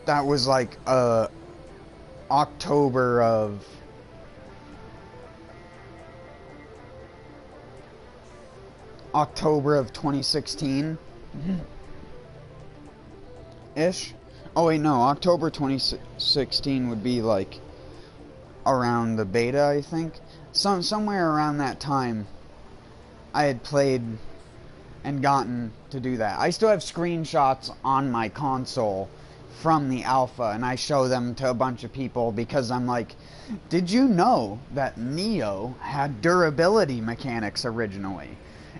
That was like October of October of 2016 ish. Oh wait, no, October 2016 would be like around the beta, I think. Somewhere around that time I had played and gotten to do that. I still have screenshots on my console from the alpha, and I show them to a bunch of people because I'm like, did you know that Neo had durability mechanics originally?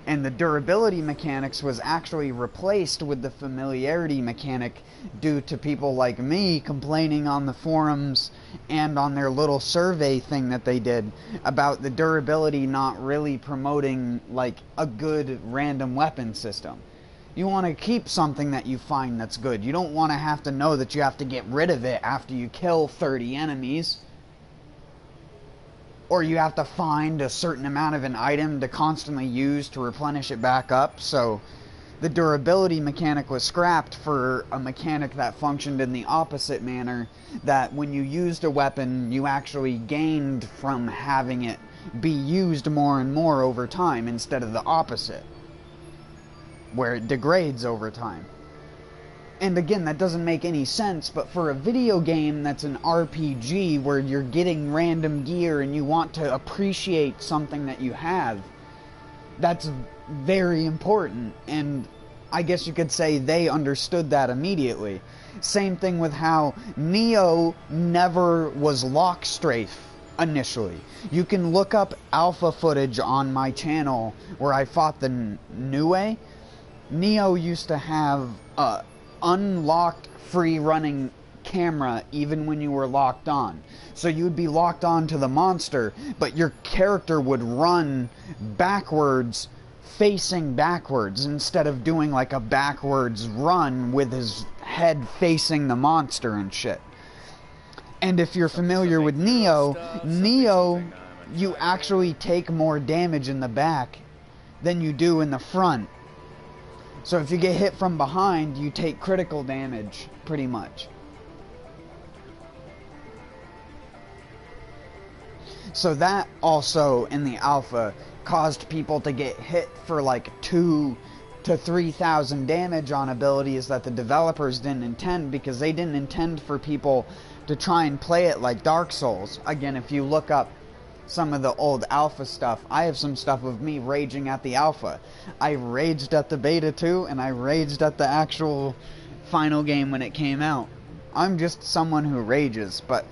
And the durability mechanics was actually replaced with the familiarity mechanic due to people like me complaining on the forums and on their little survey thing that they did about the durability not really promoting like a good random weapon system. You want to keep something that you find that's good. You don't want to have to know that you have to get rid of it after you kill 30 enemies. Or you have to find a certain amount of an item to constantly use to replenish it back up. So the durability mechanic was scrapped for a mechanic that functioned in the opposite manner, that when you used a weapon, you actually gained from having it be used more and more over time instead of the opposite, where it degrades over time. And again, that doesn't make any sense, but for a video game that's an RPG where you're getting random gear and you want to appreciate something that you have, that's very important. And I guess you could say they understood that immediately. Same thing with how Neo never was lock strafe initially. You can look up alpha footage on my channel where I fought the Nue. Neo used to have a unlocked free running camera even when you were locked on. So you would be locked on to the monster, but your character would run backwards, facing backwards, instead of doing like a backwards run with his head facing the monster and shit. And if you're familiar with Neo, you actually take more damage in the back than you do in the front. So if you get hit from behind, you take critical damage, pretty much. So that also, in the alpha, caused people to get hit for like 2,000 to 3,000 damage on abilities that the developers didn't intend, because they didn't intend for people to try and play it like Dark Souls. Again, if you look up some of the old alpha stuff, I have some stuff of me raging at the alpha. I raged at the beta too, and I raged at the actual final game when it came out. I'm just someone who rages, but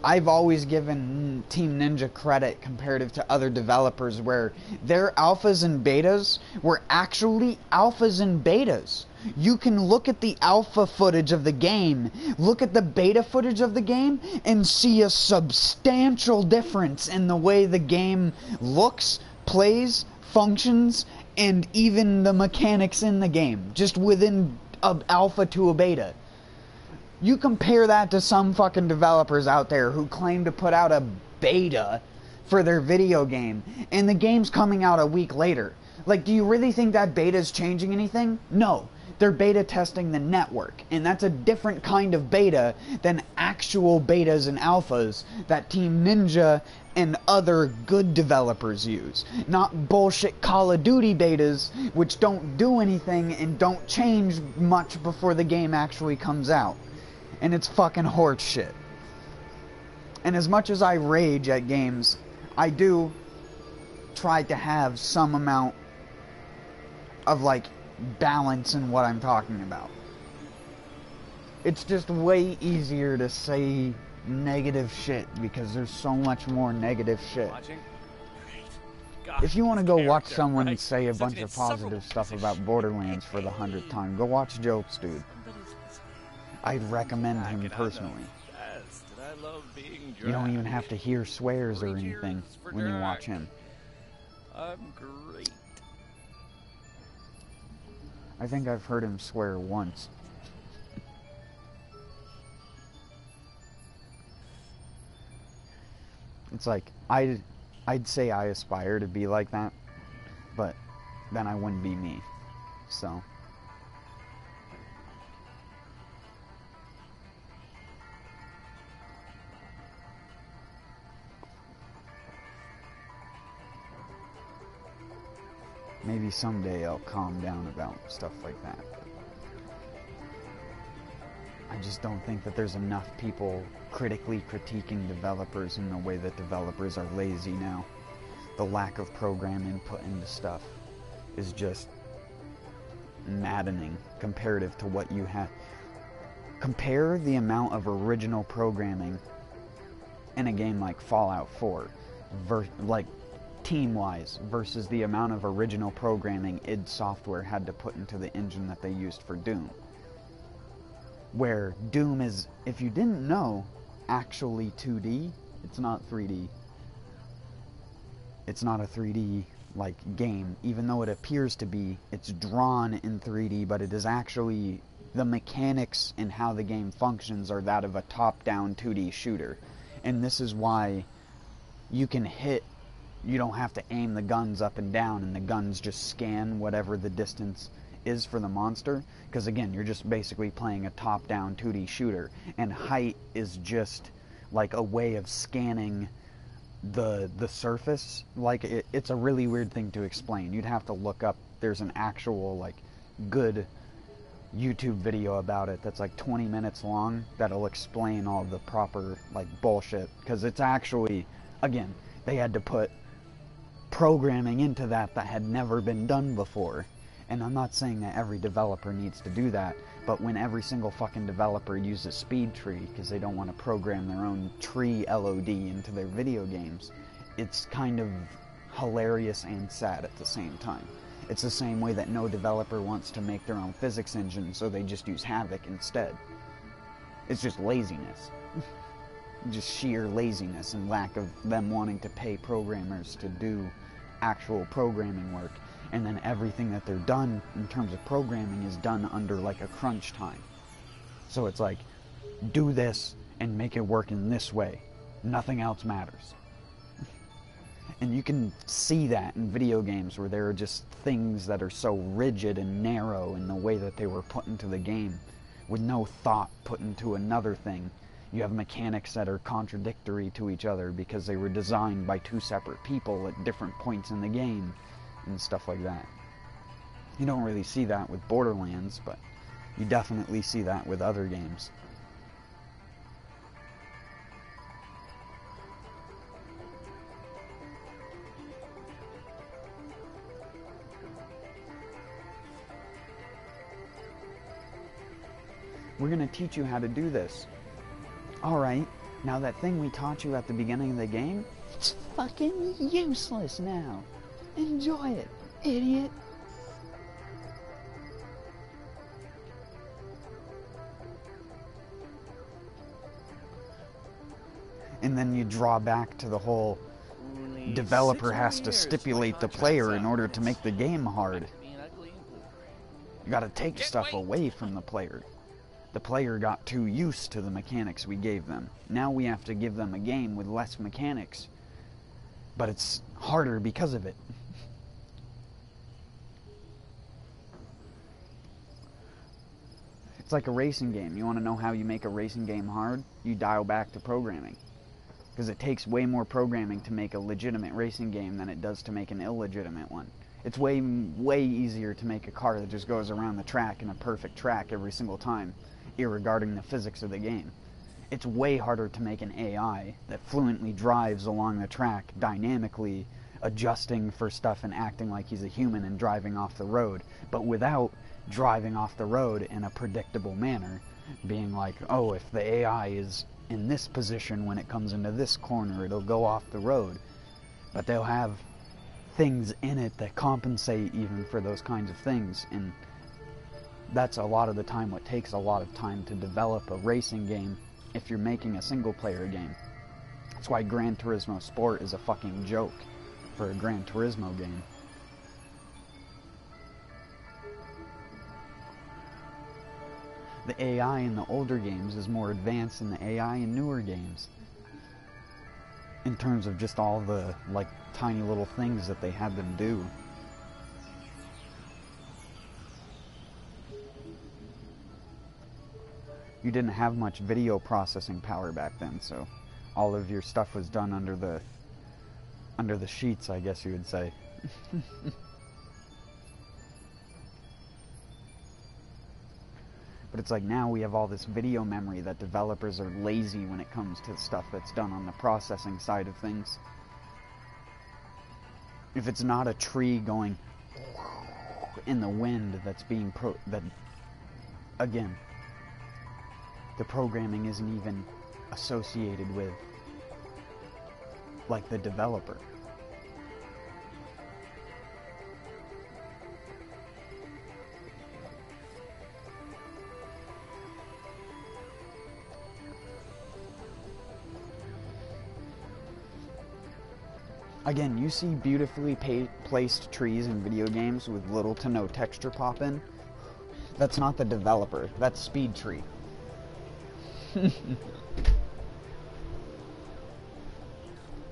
I've always given Team Ninja credit comparative to other developers where their alphas and betas were actually alphas and betas. You can look at the alpha footage of the game, look at the beta footage of the game, and see a substantial difference in the way the game looks, plays, functions, and even the mechanics in the game, just within an alpha to a beta. You compare that to some fucking developers out there who claim to put out a beta for their video game, and the game's coming out a week later. Like, do you really think that beta's changing anything? No. They're beta testing the network, and that's a different kind of beta than actual betas and alphas that Team Ninja and other good developers use. Not bullshit Call of Duty betas, which don't do anything and don't change much before the game actually comes out. And it's fucking horse shit. And as much as I rage at games, I do try to have some amount of like balance in what I'm talking about. It's just way easier to say negative shit because there's so much more negative shit. Watching? Great. God, If you want to go watch character, someone right? say a Such bunch an of positive insufferable stuff piece of about shit. Borderlands for the 100th time, go watch Jokes, dude. Somebody's listening. I'd recommend Back him it out now. personally. Yes, did I love being You don't even dragged? have to hear swears or 3 anything cheers for when you drag. watch him. I'm great. I think I've heard him swear once. It's like, I'd say I aspire to be like that, but then I wouldn't be me. So. Maybe someday I'll calm down about stuff like that. I just don't think that there's enough people critically critiquing developers in the way that developers are lazy now. The lack of program input into stuff is just maddening comparative to what you have. Compare the amount of original programming in a game like Fallout 4, like team-wise, versus the amount of original programming id Software had to put into the engine that they used for Doom. Where Doom is, if you didn't know, actually 2D. It's not 3D. It's not a 3D like game, even though it appears to be. It's drawn in 3D, but it is actually, the mechanics and how the game functions are that of a top-down 2D shooter. And this is why you can hit, you don't have to aim the guns up and down, and the guns just scan whatever the distance is for the monster, because again, you're just basically playing a top-down 2D shooter, and height is just like a way of scanning the surface. Like, it's a really weird thing to explain. You'd have to look up, there's an actual like good YouTube video about it that's like 20 minutes long that'll explain all the proper like bullshit, because it's actually, again, they had to put programming into that had never been done before. And I'm not saying that every developer needs to do that, but when every single fucking developer uses speed tree because they don't want to program their own tree LOD into their video games, it's kind of hilarious and sad at the same time. It's the same way that no developer wants to make their own physics engine, so they just use Havoc instead. It's just laziness. Just sheer laziness and lack of them wanting to pay programmers to do actual programming work. And then everything that they're done in terms of programming is done under like a crunch time. So it's like, do this and make it work in this way. Nothing else matters. And you can see that in video games where there are just things that are so rigid and narrow in the way that they were put into the game, with no thought put into another thing. You have mechanics that are contradictory to each other because they were designed by two separate people at different points in the game, and stuff like that. You don't really see that with Borderlands, but you definitely see that with other games. We're gonna teach you how to do this. Alright, now that thing we taught you at the beginning of the game, it's fucking useless now. Enjoy it, idiot. And then you draw back to the whole developer has to stipulate the player in order to make the game hard. You gotta take stuff away from the player. The player got too used to the mechanics we gave them. Now we have to give them a game with less mechanics. But it's harder because of it. It's like a racing game. You want to know how you make a racing game hard? You dial back to programming. Because it takes way more programming to make a legitimate racing game than it does to make an illegitimate one. It's way easier to make a car that just goes around the track in a perfect track every single time, irregarding the physics of the game. It's way harder to make an AI that fluently drives along the track dynamically adjusting for stuff and acting like he's a human and driving off the road, but without driving off the road in a predictable manner, being like, oh, if the AI is in this position when it comes into this corner, it'll go off the road. But they'll have things in it that compensate even for those kinds of things, and that's a lot of the time what takes a lot of time to develop a racing game if you're making a single player game. That's why Gran Turismo Sport is a fucking joke for a Gran Turismo game. The AI in the older games is more advanced than the AI in newer games, in terms of just all the, like, tiny little things that they had them do. You didn't have much video processing power back then, so all of your stuff was done under the sheets, I guess you would say. But it's like now we have all this video memory that developers are lazy when it comes to stuff that's done on the processing side of things. If it's not a tree going in the wind that's being again, the programming isn't even associated with, like, the developer. Again, you see beautifully placed trees in video games with little to no texture pop in. That's not the developer. That's Speed Tree.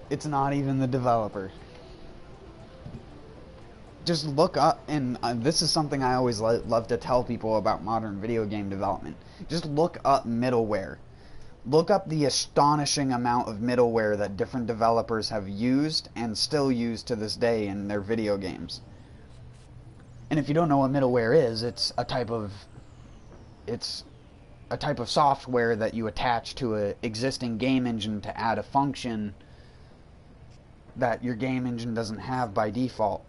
It's not even the developer. Just look up, and this is something I always love to tell people about modern video game development. Just look up middleware. Look up the astonishing amount of middleware that different developers have used and still use to this day in their video games. And if you don't know what middleware is, it's a type of software that you attach to an existing game engine to add a function that your game engine doesn't have by default.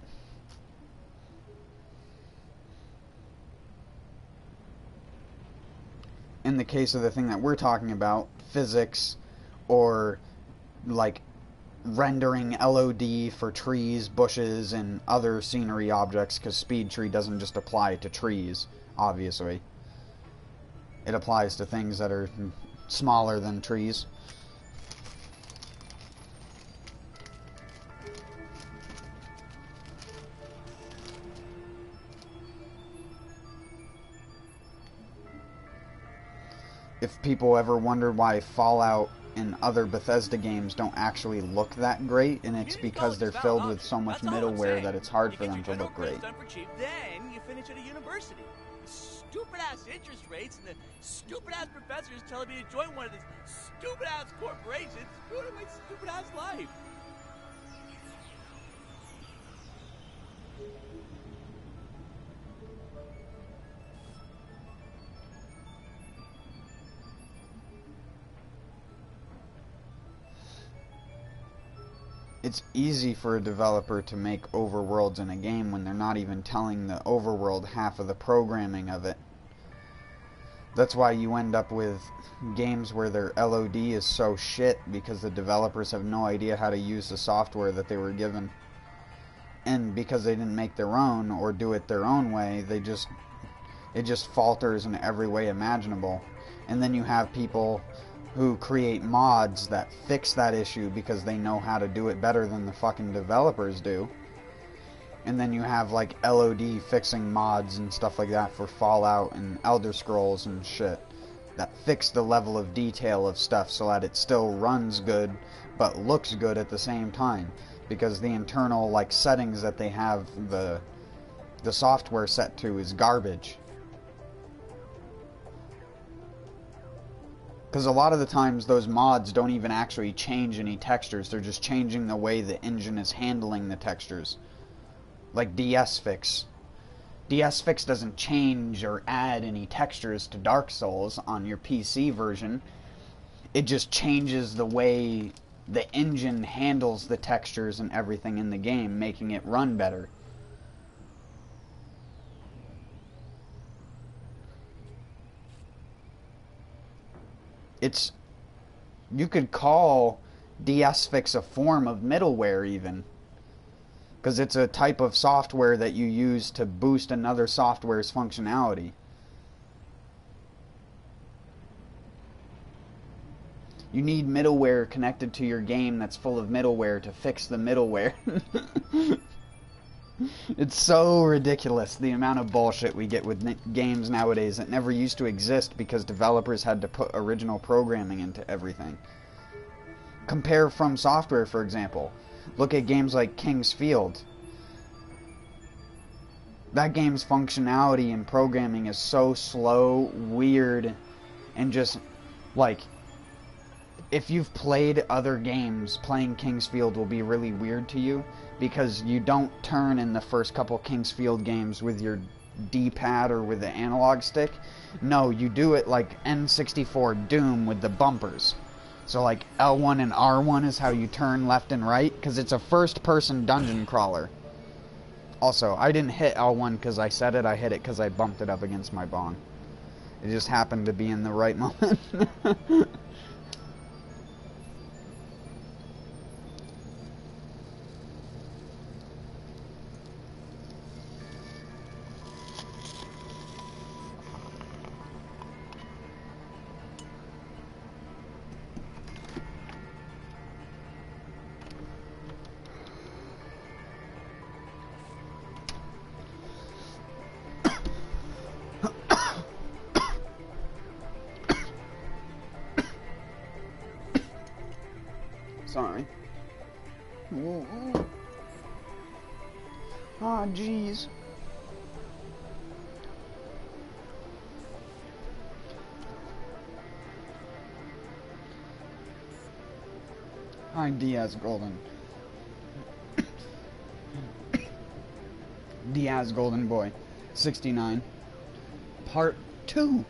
In the case of the thing that we're talking about, physics, or like rendering LOD for trees, bushes, and other scenery objects, because Speed Tree doesn't just apply to trees, obviously. It applies to things that are smaller than trees. If people ever wonder why Fallout and other Bethesda games don't actually look that great, and it's because they're filled with so much middleware that it's hard for them to look great. Then you finish at a university. Stupid-ass interest rates and the stupid-ass professors telling me to join one of these stupid-ass corporations. Ruining my stupid-ass life. It's easy for a developer to make overworlds in a game when they're not even telling the overworld half of the programming of it. That's why you end up with games where their LOD is so shit because the developers have no idea how to use the software that they were given. And because they didn't make their own or do it their own way, it just falters in every way imaginable. And then you have people who create mods that fix that issue because they know how to do it better than the fucking developers do. And then you have like LOD fixing mods and stuff like that for Fallout and Elder Scrolls and shit that fix the level of detail of stuff so that it still runs good but looks good at the same time, because the internal like settings that they have the software set to is garbage. Because a lot of the times those mods don't even actually change any textures, they're just changing the way the engine is handling the textures. Like DSFix. DSFix doesn't change or add any textures to Dark Souls on your PC version. It just changes the way the engine handles the textures and everything in the game, making it run better. You could call DSFix a form of middleware even, because it's a type of software that you use to boost another software's functionality. You need middleware connected to your game that's full of middleware to fix the middleware. It's so ridiculous, the amount of bullshit we get with games nowadays that never used to exist because developers had to put original programming into everything. Compare From Software, for example. Look at games like King's Field. That game's functionality and programming is so slow, weird, and just, like, if you've played other games, playing King's Field will be really weird to you, because you don't turn in the first couple King's Field games with your D-pad or with the analog stick. No, you do it like N64 Doom with the bumpers. So like L1 and R1 is how you turn left and right, because it's a first-person dungeon crawler. Also, I didn't hit L1 because I said it, I hit it because I bumped it up against my bong. It just happened to be in the right moment. Sorry. Ah, jeez. Hi, Diaz Golden. Diaz Golden Boy. 69. Part 2.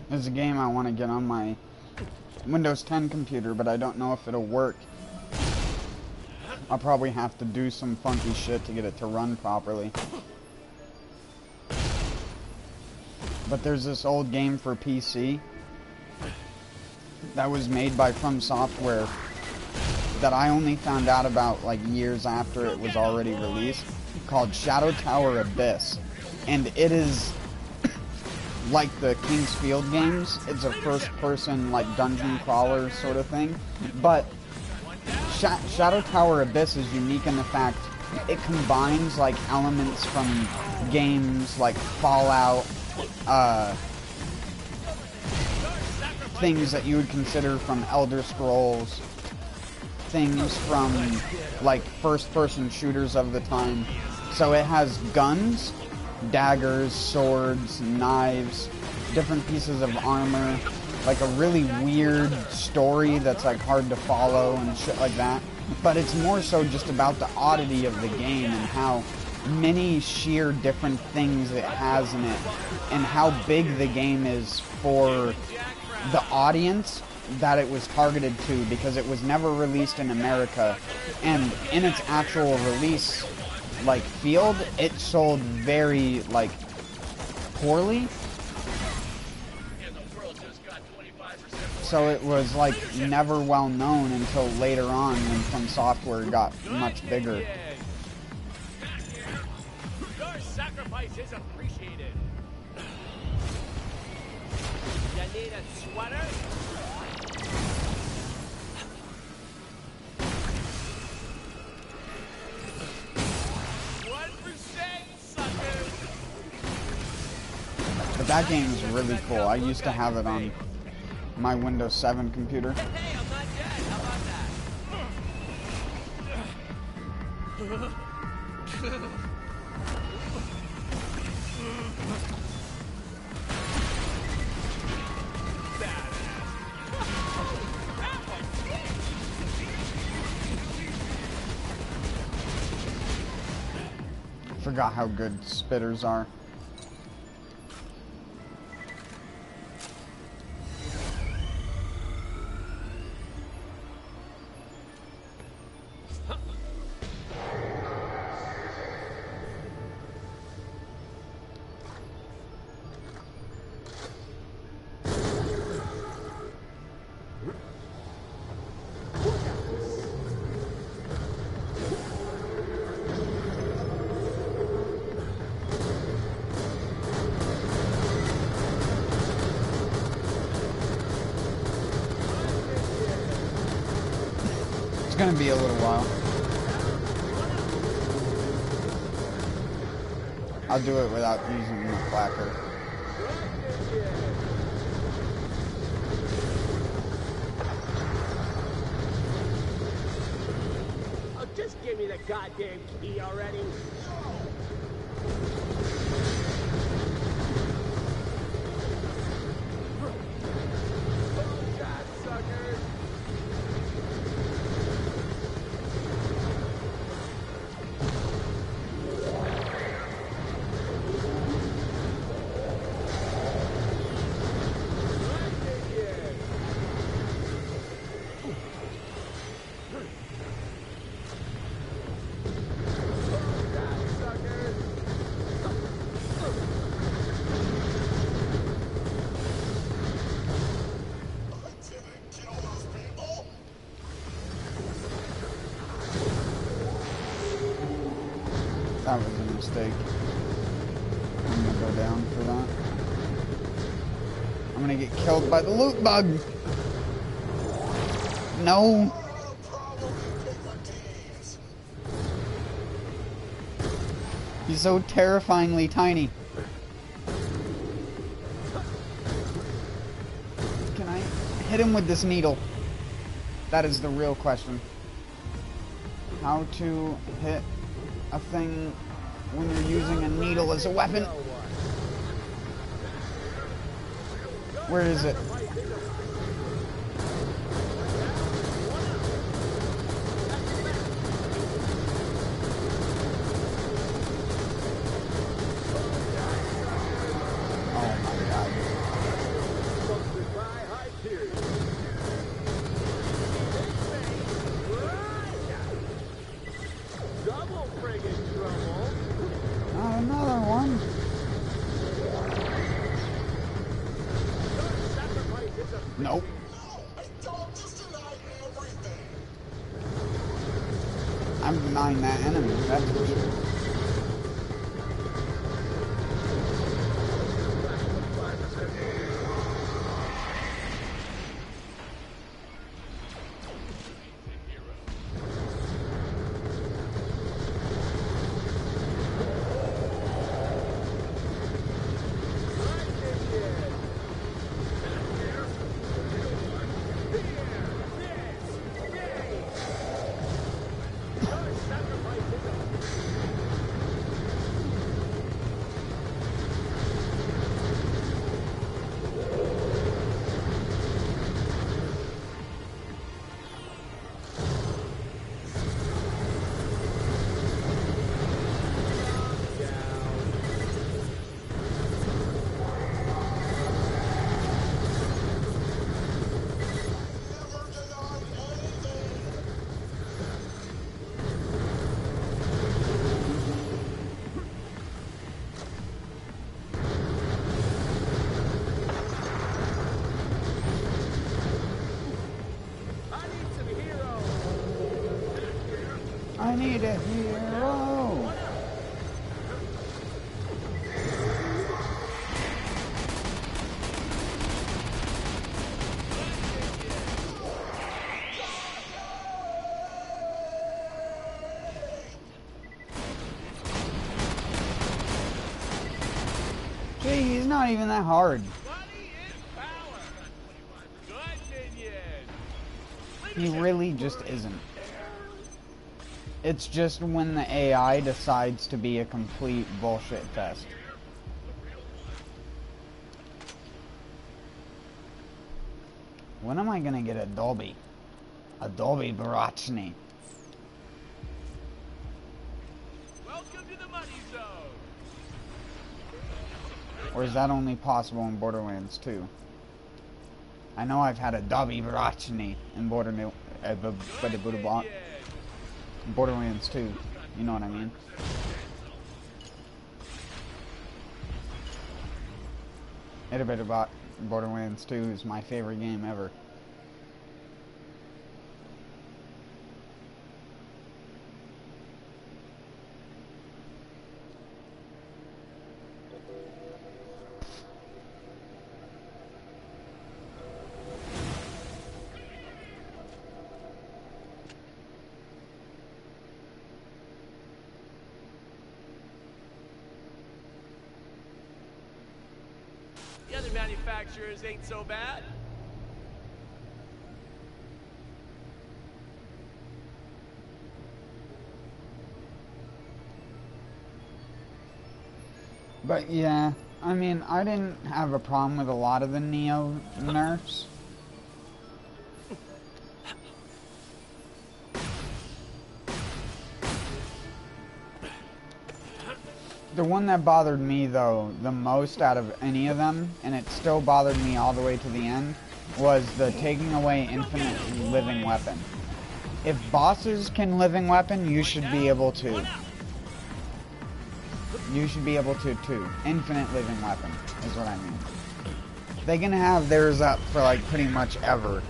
There's a game I want to get on my Windows 10 computer, but I don't know if it'll work. I'll probably have to do some funky shit to get it to run properly. But there's this old game for PC that was made by From Software that I only found out about like years after it was already released, called Shadow Tower Abyss. And it is like the King's Field games. It's a first-person, like, dungeon crawler sort of thing. But Shadow Tower Abyss is unique in the fact it combines, like, elements from games like Fallout, things that you would consider from Elder Scrolls, things from, like, first-person shooters of the time. So it has guns, daggers, swords, knives, different pieces of armor, like a really weird story that's like hard to follow and shit like that. But it's more so just about the oddity of the game and how many sheer different things it has in it and how big the game is for the audience that it was targeted to, because it was never released in America, and in its actual release like field, it sold very like poorly. So it was like never well known until later on when From Software got much bigger. Your sacrifice is appreciated. You need a sweater? But that game is really cool. I used to have it on my Windows 7 computer. Hey, I'm not dead. How about Forgot how good spitters are. It's gonna be a little while. I'll do it without using the placard. Oh, just give me the goddamn key already. That was a mistake. I'm gonna go down for that. I'm gonna get killed by the loot bug. No. He's so terrifyingly tiny. Can I hit him with this needle? That is the real question. How to hit a thing when you're using a needle as a weapon. Where is it? Oh my god. Not another one. Nope. I'm denying that enemy, that's for sure. I need a hero. Gee, he's not not even that hard. Money is power. Good minion. He really just isn't. It's just when the AI decides to be a complete bullshit fest. When am I gonna get a Dolby? A Dolby Barachny. Welcome to the money zone. Or is that only possible in Borderlands 2? I know I've had a Dolby Barachny in Borderlands 2. You know what I mean? Borderlands 2 is my favorite game ever. The other manufacturers ain't so bad. But yeah, I mean, I didn't have a problem with a lot of the Neo nerfs. The one that bothered me, though, the most out of any of them, and it still bothered me all the way to the end, was the taking away infinite living weapon. If bosses can living weapon, you should be able to. You should be able to, too. Infinite living weapon, is what I mean. They can have theirs up for, like, pretty much ever,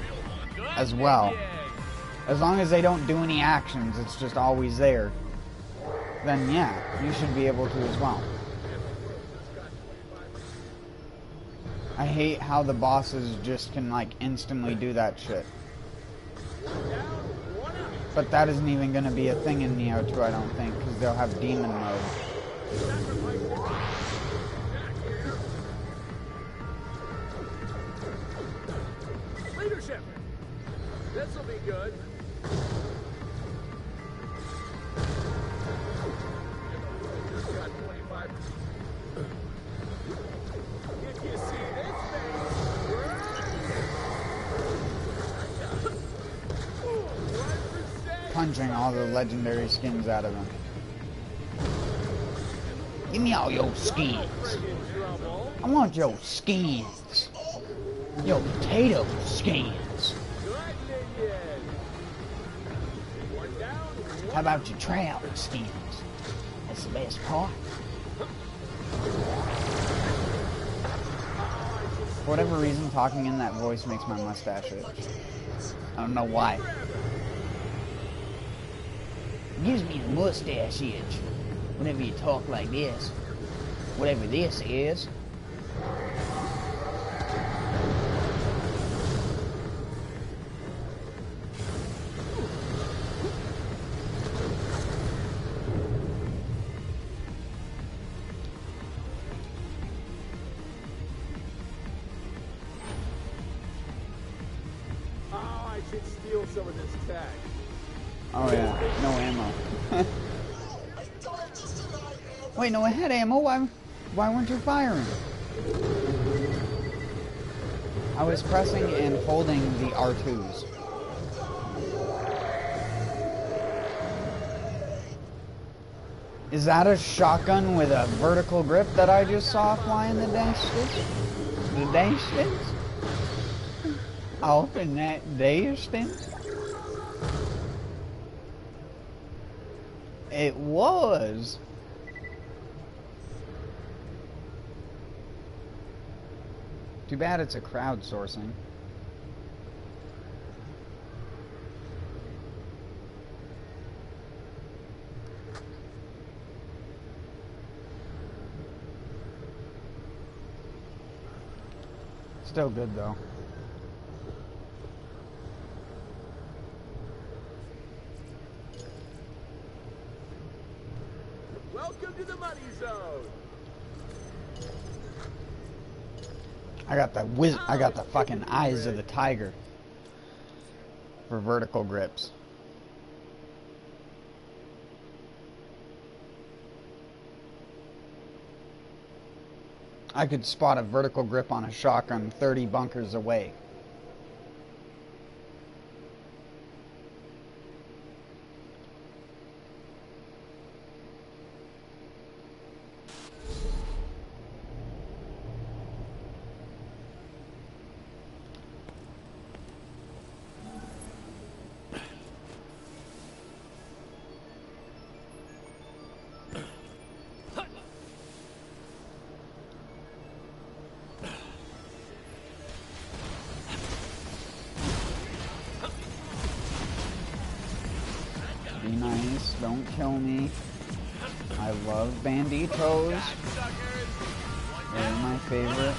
as well. As long as they don't do any actions, it's just always there. Then yeah, you should be able to as well. I hate how the bosses just can like instantly do that shit. But that isn't even going to be a thing in Neo 2, I don't think, because they'll have demon mode. Leadership. This'll be good. Punching all the legendary skins out of them. Give me all your skins. I want your skins. Your potato skins. How about your trout skins? That's the best part. For whatever reason, talking in that voice makes my mustache itch. I don't know why. Gives me the mustache itch whenever you talk like this. Whatever this is. Oh, I should steal some of this tech. Oh yeah, no ammo. Wait, no, I had ammo. Why weren't you firing? I was pressing and holding the R2s. Is that a shotgun with a vertical grip that I just saw fly in the distance? The distance? Off in that distance? It was. Too bad it's a crowdsourcing. Still good though. Welcome to the money zone. I got the fucking eyes of the tiger for vertical grips. I could spot a vertical grip on a shotgun 30 bunkers away. Be nice, don't kill me. I love banditos. They're my favorite.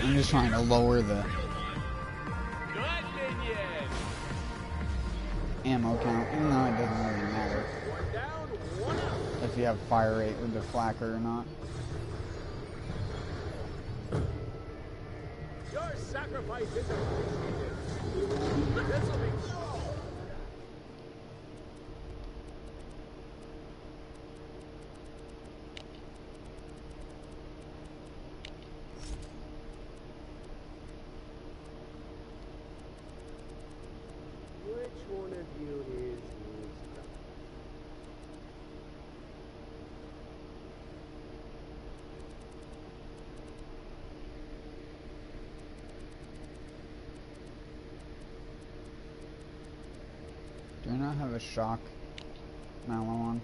I'm just trying to lower the ammo count, even though it doesn't really matter if you have fire rate with the flakker or not. Your sacrifice is appreciated. This'll be Which one of you is Do I not have a shock mallow on?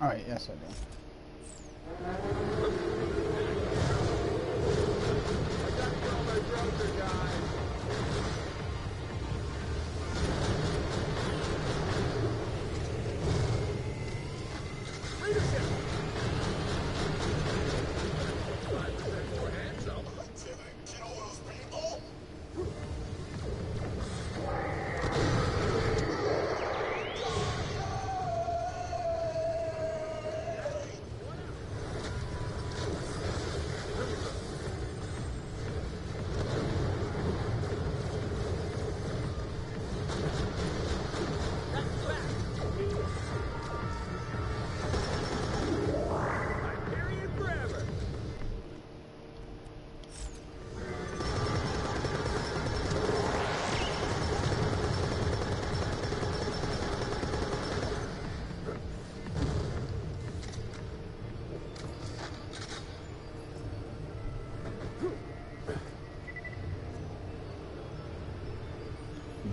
Alright, yes I do.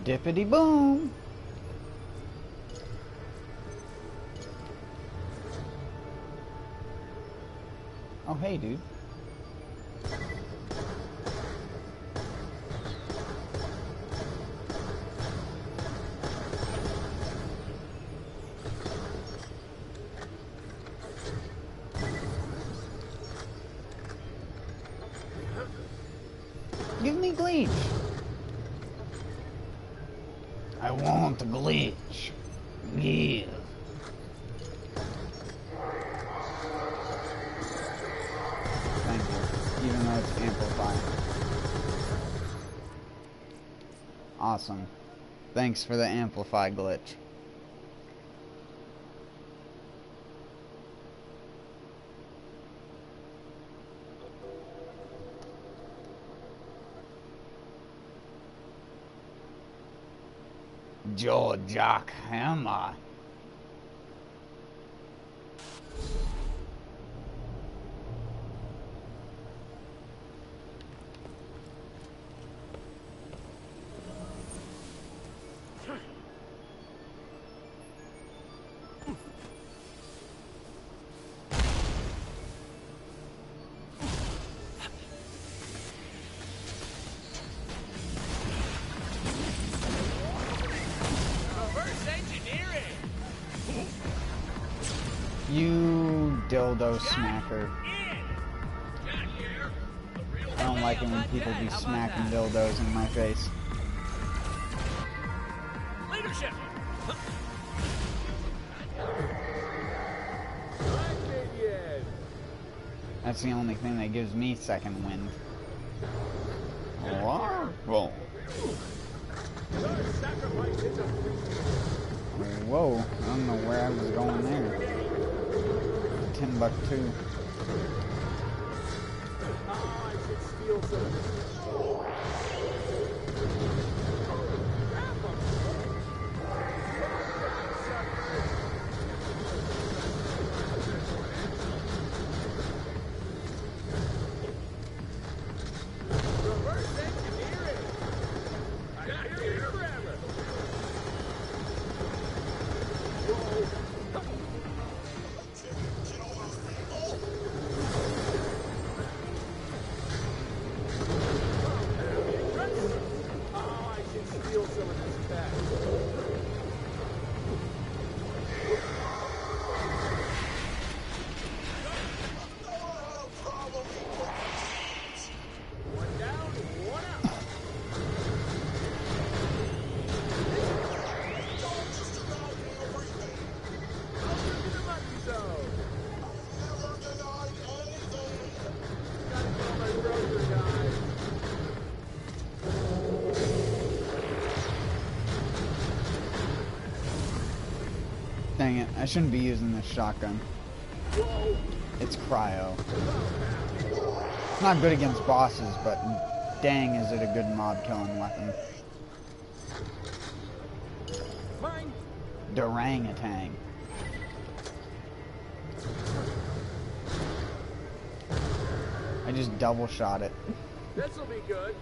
Dippity boom. Oh hey dude. Give me glitch. I want the glitch. Yeah. Thank you. Even though it's amplified. Awesome. Thanks for the amplify glitch. Jack Hammer. You dildo smacker. I don't like it when people be smacking dildos in my face. Leadership! That's the only thing that gives me second wind. Whoa. Whoa, I don't know where I was going there. Timbuktu. Oh, I should steal some. Reverse engineering. I hear you forever. Oh, I should steal some of this back. One down, one out. Welcome to the money zone. Gotta call my broker guy. Dang it, I shouldn't be using this shotgun. Whoa. It's cryo. It's not good against bosses, but dang is it a good mob killing weapon. Mine. Orangutan. I just double shot it. This'll be good.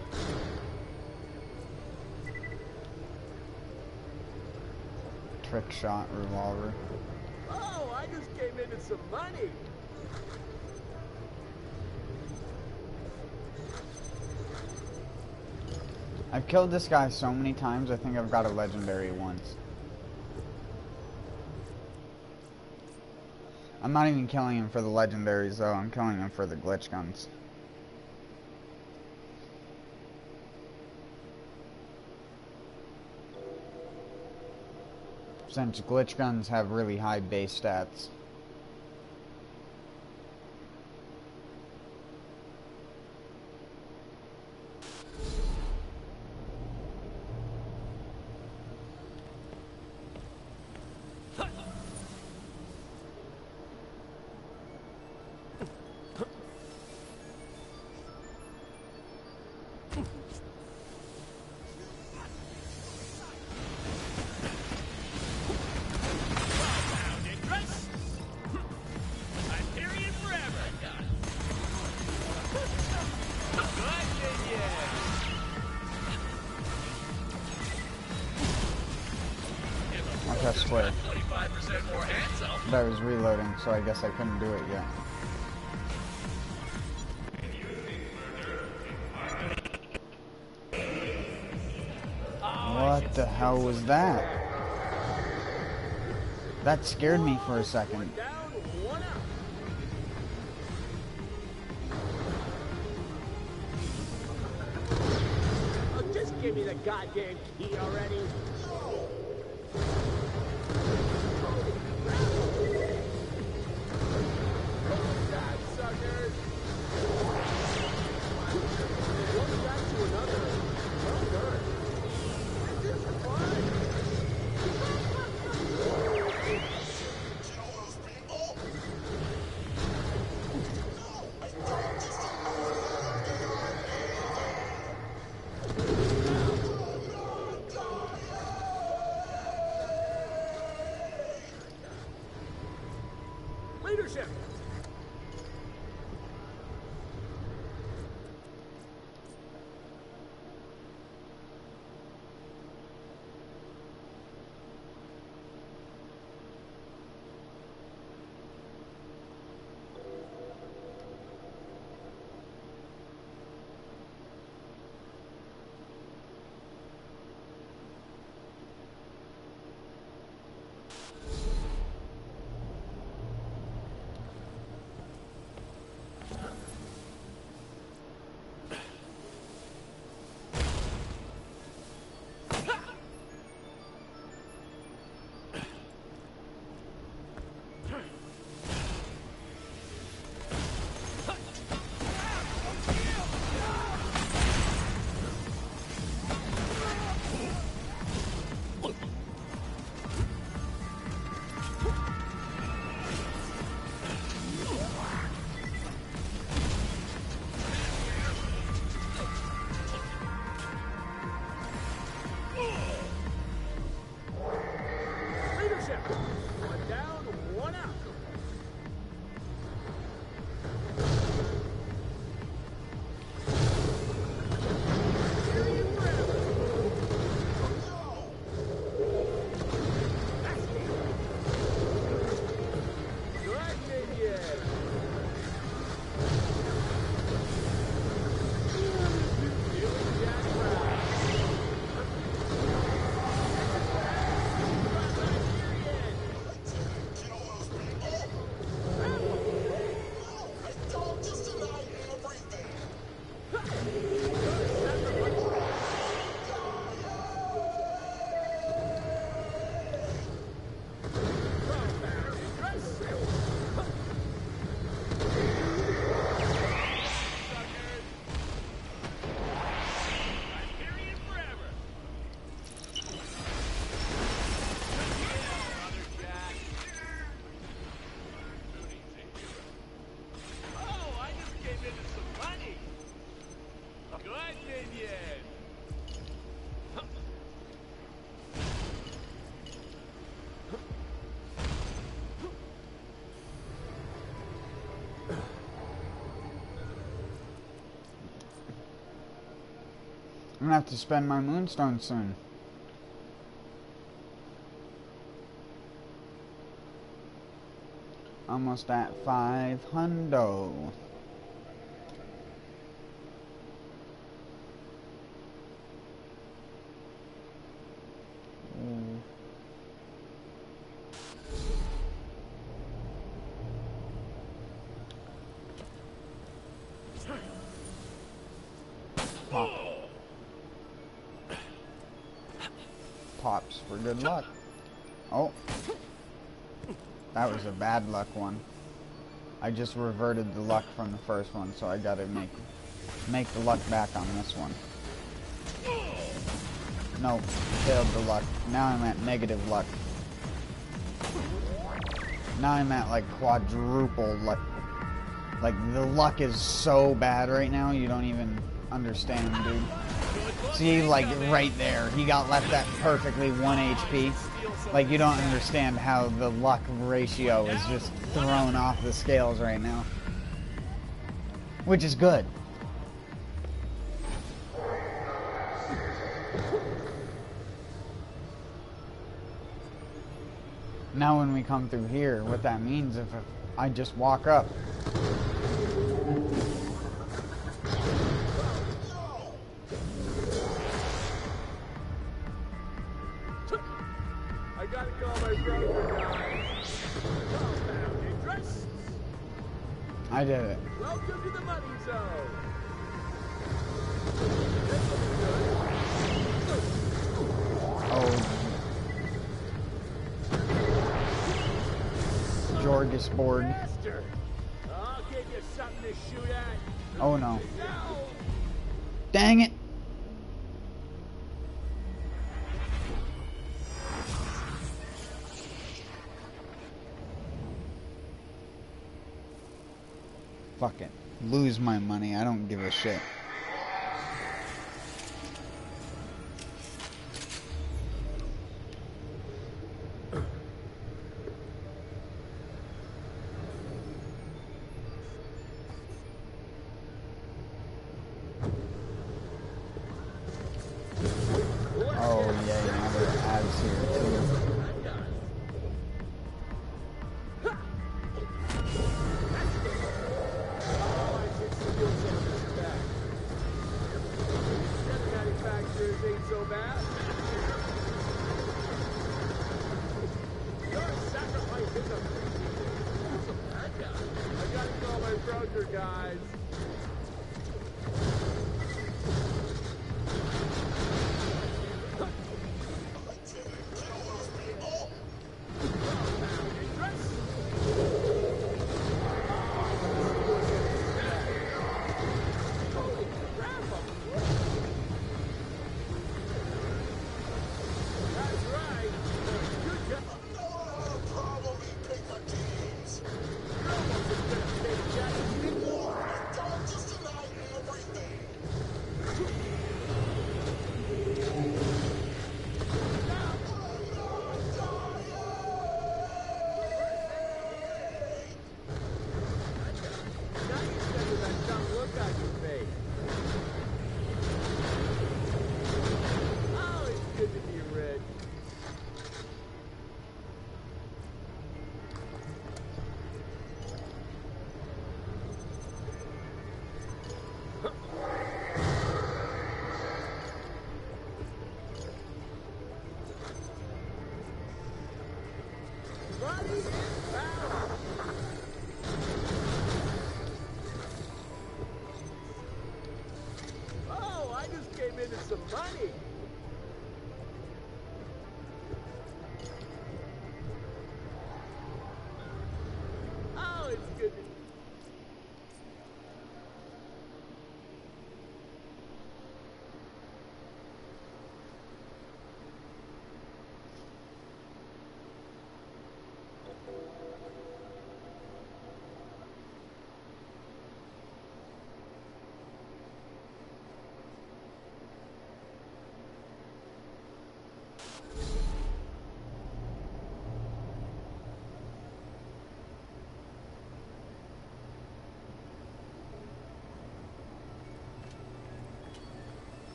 Trick shot revolver. Oh, I just came into some money. I've killed this guy so many times, I think I've got a legendary once. I'm not even killing him for the legendaries though, I'm killing him for the glitch guns. Since glitch guns have really high base stats. Press square. But I was reloading, so I guess I couldn't do it yet. What the hell was that? That scared me for a second. Oh, just give me the goddamn key already. Leadership. One down, one out. I'm gonna have to spend my moonstone soon. Almost at 500. Pop. Pops for good luck. Oh. That was a bad luck one. I just reverted the luck from the first one, so I gotta make the luck back on this one. No, failed the luck. Now I'm at negative luck. Now I'm at like quadruple luck. Like the luck is so bad right now, you don't even understand, dude. See, like right there, he got left at perfectly 1 HP. Like you don't understand how the luck ratio is just thrown off the scales right now. Which is good. Now when we come through here, what that means if I just walk up. I gotta call my brother, guys. I did it. Welcome to the money zone. Oh. Jorgus board. I'll give you something to shoot at. Oh no. Dang it. Fuck it. Lose my money. I don't give a shit. Oh yeah, now there are ads here too. Guys. Money is power. Oh, I just came into some money. Oh, it's good to...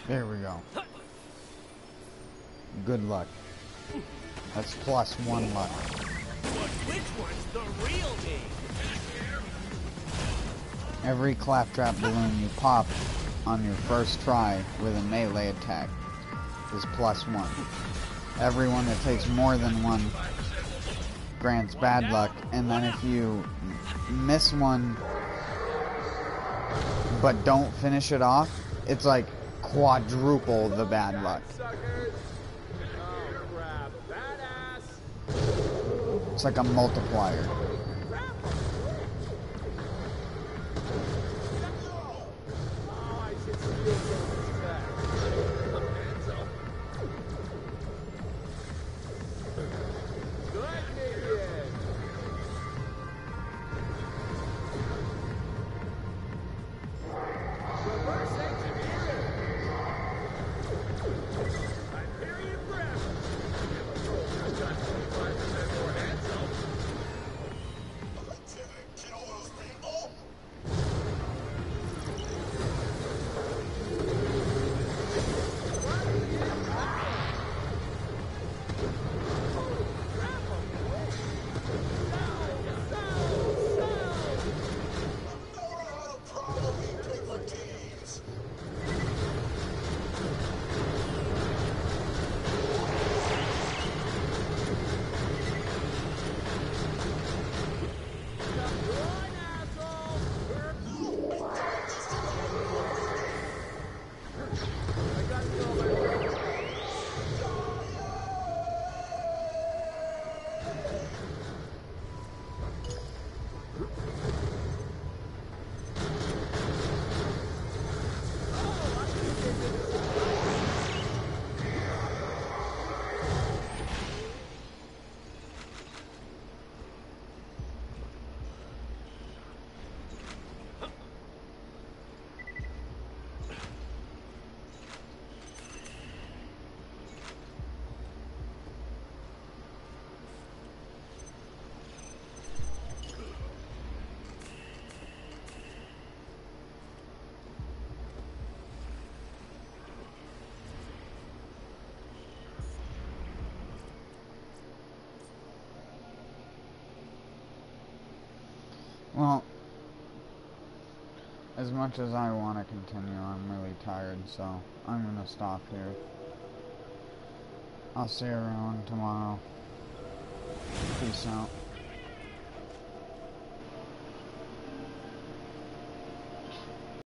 There we go. Good luck. That's +1 luck. But which one's the real me? Every claptrap balloon you pop on your first try with a melee attack is +1. Everyone that takes more than one grants bad luck, and then if you miss one but don't finish it off, it's like quadruple the bad luck. Suckers. Oh, crap. Badass. It's like a multiplier. Oh, I should steal some of this back. Hands up. Good, minion. Reverse engineering. Hyperion breath. I've got 25% more hands up. Well, as much as I want to continue, I'm really tired, so I'm going to stop here. I'll see everyone tomorrow. Peace out.